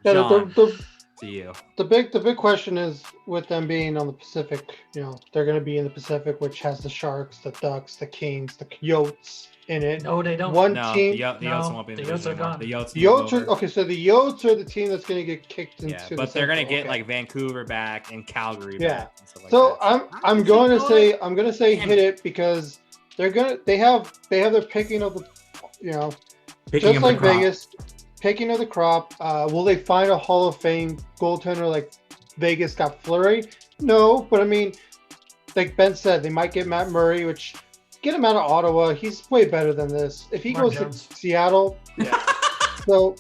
Speaker 1: John, to you.
Speaker 3: The big question is with them being on the Pacific, you know, they're going to be in the Pacific, which has the Sharks, the Ducks, the Kings, the Yotes in it.
Speaker 2: No, they don't.
Speaker 3: One
Speaker 1: No,
Speaker 3: team.
Speaker 1: the Yotes won't be in the
Speaker 2: Yotes are
Speaker 1: anymore.
Speaker 2: gone.
Speaker 1: The
Speaker 3: Yotes are okay. So the Yotes are the team that's going to get kicked into.
Speaker 1: Yeah,
Speaker 3: the
Speaker 1: but they're going to
Speaker 3: Central.
Speaker 1: get like Vancouver back and Calgary
Speaker 3: Yeah.
Speaker 1: back. And stuff like
Speaker 3: So
Speaker 1: that.
Speaker 3: I'm going to say hit it because they have their picking of the, you know,
Speaker 6: Picking
Speaker 3: just
Speaker 6: up
Speaker 3: like
Speaker 6: the crop.
Speaker 3: Vegas, picking of the crop. Will they find a Hall of Fame goaltender like Vegas got Fleury? No, but I mean, like Ben said, they might get Matt Murray, which get him out of Ottawa. He's way better than this. If he
Speaker 2: Mark
Speaker 3: goes
Speaker 2: Jones.
Speaker 3: to Seattle, so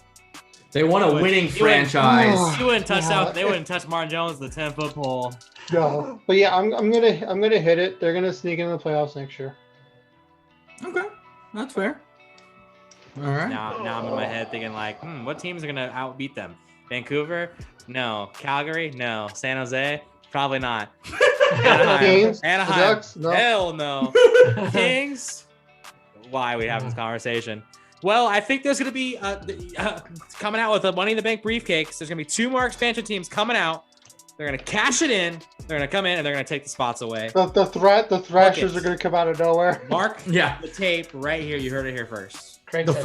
Speaker 6: They want a winning franchise.
Speaker 1: You wouldn't touch
Speaker 3: Yeah.
Speaker 1: out. They wouldn't touch Martin Jones, the 10-foot pole.
Speaker 3: no. But yeah, I'm gonna hit it. They're gonna sneak into the playoffs next year.
Speaker 6: Okay, that's fair. All right.
Speaker 1: Now I'm in my head thinking like, what teams are gonna outbeat them? Vancouver? No. Calgary? No. San Jose? Probably not. Anaheim?
Speaker 3: Kings?
Speaker 1: Anaheim?
Speaker 3: The Ducks? No.
Speaker 1: Hell no. Kings? Why are we having this conversation?
Speaker 5: Well, I think there's going to be coming out with a Money in the Bank briefcase. There's going to be 2 more expansion teams coming out. They're going to cash it in. They're going to come in and they're going to take the spots away.
Speaker 3: The Thrashers are going to come out of nowhere.
Speaker 5: Mark the tape right here. You heard it here first.
Speaker 2: Craig
Speaker 6: The
Speaker 2: said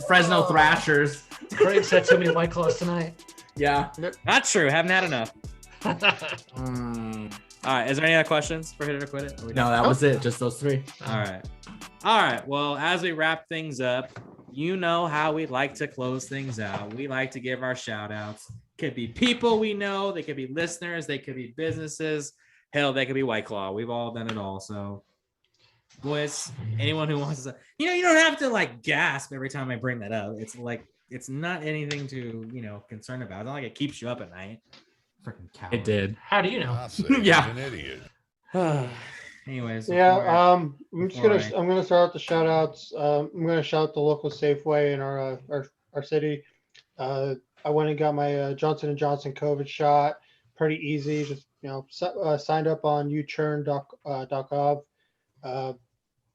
Speaker 6: Fresno Thrashers.
Speaker 2: Craig said too many White Claws tonight.
Speaker 6: Yeah.
Speaker 5: Not true. Haven't had enough. All right. Is there any other questions for Hit It or Quit It?
Speaker 6: No, that was it. Just those 3.
Speaker 5: All right. Well, as we wrap things up, you know how we like to close things out. We like to give our shout outs. Could be people we know. They could be listeners. They could be businesses. Hell, they could be White Claw. We've all done it all. So, boys, anyone who wants to, you don't have to like gasp every time I bring that up. It's like, it's not anything to, concern about. It's not like it keeps you up at night. Freaking cow.
Speaker 6: It did.
Speaker 2: How do you know?
Speaker 6: Yeah.
Speaker 4: An idiot.
Speaker 5: Anyways.
Speaker 3: I'm gonna start out the shout outs. I'm gonna shout out the local Safeway in our city. I went and got my Johnson & Johnson COVID shot. Pretty easy. Just signed up on uchurn.gov.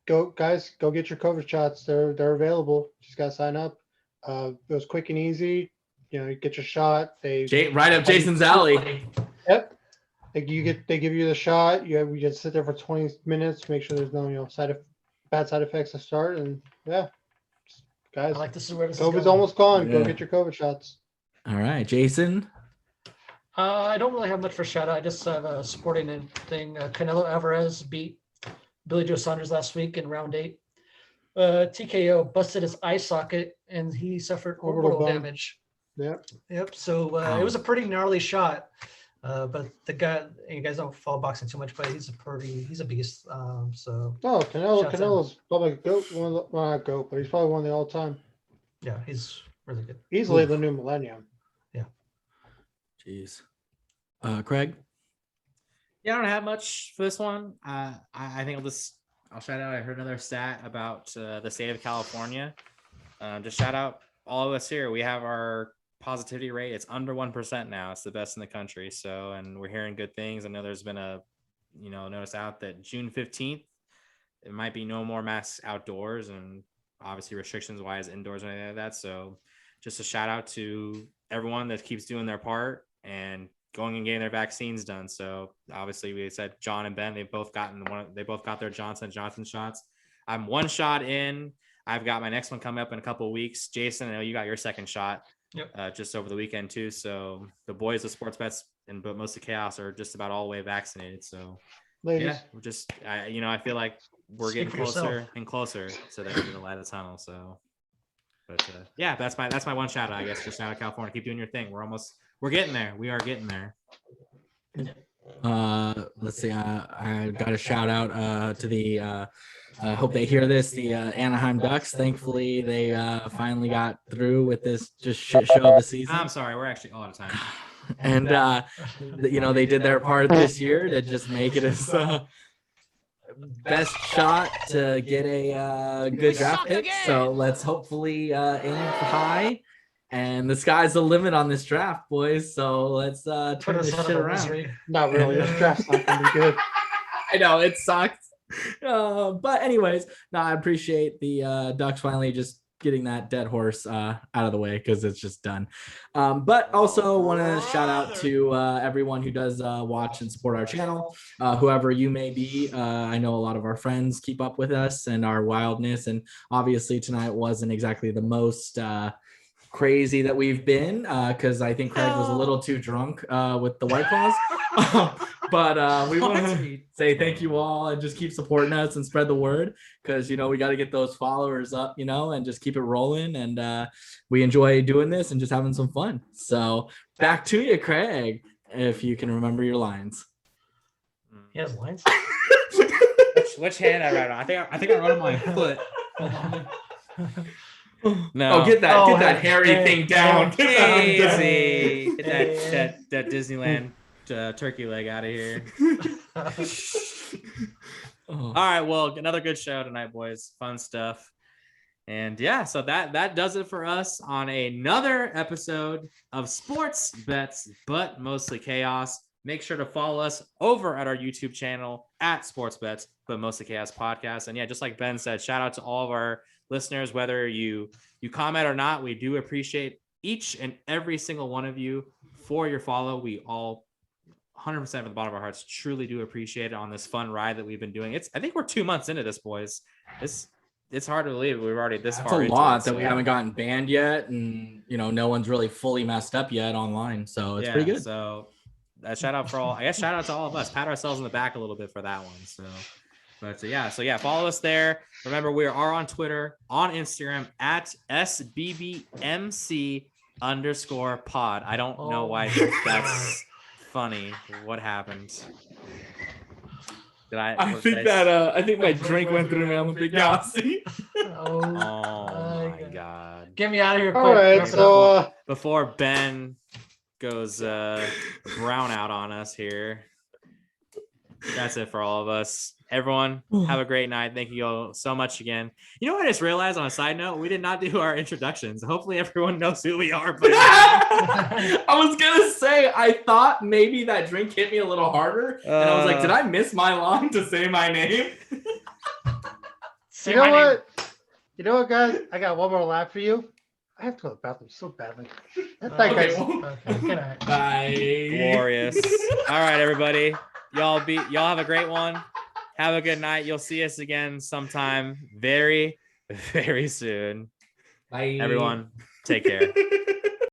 Speaker 3: Go get your COVID shots. They're available. Just gotta sign up. It was quick and easy. You get your shot.
Speaker 6: Right up Jason's alley.
Speaker 3: Yep. They give you the shot. You just sit there for 20 minutes, make sure there's no bad side effects to start, and guys,
Speaker 2: I like this is where this is
Speaker 3: COVID's
Speaker 2: going.
Speaker 3: almost gone.
Speaker 6: Yeah.
Speaker 3: Go get your COVID shots.
Speaker 6: All right, Jason.
Speaker 2: I don't really have much for shout out. I just have a sporting thing. Canelo Alvarez beat Billy Joe Saunders last week in round 8. TKO busted his eye socket and he suffered orbital damage. Yep. So it was a pretty gnarly shot. But the guy, you guys don't follow boxing too much, but he's a beast.
Speaker 3: Canelo's probably a goat. Not goat, but he's probably one of the all time.
Speaker 2: Yeah, he's really good.
Speaker 3: Easily the new millennium.
Speaker 2: Yeah.
Speaker 6: Jeez. Craig.
Speaker 5: Yeah, I don't have much for this one. I think I'll shout out. I heard another stat about the state of California. Just shout out all of us here. We have our positivity rate. It's under 1% now. It's the best in the country. So, and we're hearing good things. I know there's been a, notice out that June 15th, it might be no more masks outdoors and obviously restrictions wise indoors or anything like that. So just a shout out to everyone that keeps doing their part and going and getting their vaccines done. So obviously we said John and Ben, they both got their Johnson & Johnson shots. I'm 1 shot in. I've got my next one coming up in a couple of weeks. Jason, I know you got your 2nd shot.
Speaker 2: Yep.
Speaker 5: Just over the weekend too. So the boys with Sports Bets but mostly Chaos are just about all the way vaccinated. So
Speaker 3: Ladies.
Speaker 5: we're just, I feel like we're getting closer and closer to the light of the tunnel. So, but that's my 1 shout out, I guess. Just shout out California. Keep doing your thing. We're getting there. We are getting there.
Speaker 6: Let's see. I got a shout out to the. I hope they hear this. The Anaheim Ducks. Thankfully, they finally got through with this just shit show of the season.
Speaker 5: I'm sorry, we're actually all out of time.
Speaker 6: And they did their part this year to just make it as best shot to get a good draft pick. So let's hopefully aim high. And the sky's the limit on this draft, boys. So let's turn this shit around.
Speaker 3: Not really. This draft's not gonna be good.
Speaker 6: I know it sucks. But anyways, I appreciate the Ducks finally just getting that dead horse out of the way because it's just done. But also want to shout out to everyone who does watch and support our channel, whoever you may be. I know a lot of our friends keep up with us and our wildness, and obviously tonight wasn't exactly the most crazy that we've been because I think Craig was a little too drunk with the White Claws. But we want to say thank you all and just keep supporting us and spread the word because, we got to get those followers up, and just keep it rolling. And we enjoy doing this and just having some fun. So back to you, Craig, if you can remember your lines.
Speaker 2: He has lines?
Speaker 5: Which hand I write on? I think I wrote on my foot. No.
Speaker 6: Oh, get that hairy thing down.
Speaker 5: Easy. Get that Disneyland turkey leg out of here. All right, well, another good show tonight, boys. Fun stuff. And so that does it for us on another episode of Sports Bets, but mostly Chaos. Make sure to follow us over at our YouTube channel at Sports Bets, but mostly Chaos Podcast. And just like Ben said, shout out to all of our
Speaker 1: listeners, whether you comment or not, we do appreciate each and every single one of you for your follow. We all 100% from the bottom of our hearts truly do appreciate it on this fun ride that we've been doing. I think we're 2 months into this, boys. It's hard to believe we're already this far.
Speaker 6: It's a lot that we haven't gotten banned yet, and no one's really fully messed up yet online, so it's pretty good.
Speaker 1: So shout out to all of us. Pat ourselves in the back a little bit for that one. So follow us there. Remember, we are on Twitter, on Instagram at SBBMC_pod. I don't know why that's funny. What happened?
Speaker 6: I think my drink went through me. I'm a big Yossi.
Speaker 1: Oh my god!
Speaker 2: Get me out of here quick.
Speaker 3: All right, so
Speaker 1: before Ben goes brown out on us here, that's it for all of us. Everyone, have a great night. Thank you all so much again. You know what I just realized on a side note? We did not do our introductions. Hopefully everyone knows who we are. But
Speaker 6: I was going to say, I thought maybe that drink hit me a little harder. And I was like, did I miss my line to say my name?
Speaker 3: You know what? You know what, guys? I got one more lap for you. I have to go to the bathroom so badly. Thank guys.
Speaker 2: Good night.
Speaker 6: Bye.
Speaker 1: Glorious. All right, everybody. Y'all have a great one. Have a good night. You'll see us again sometime very, very soon.
Speaker 6: Bye.
Speaker 1: Everyone, take care.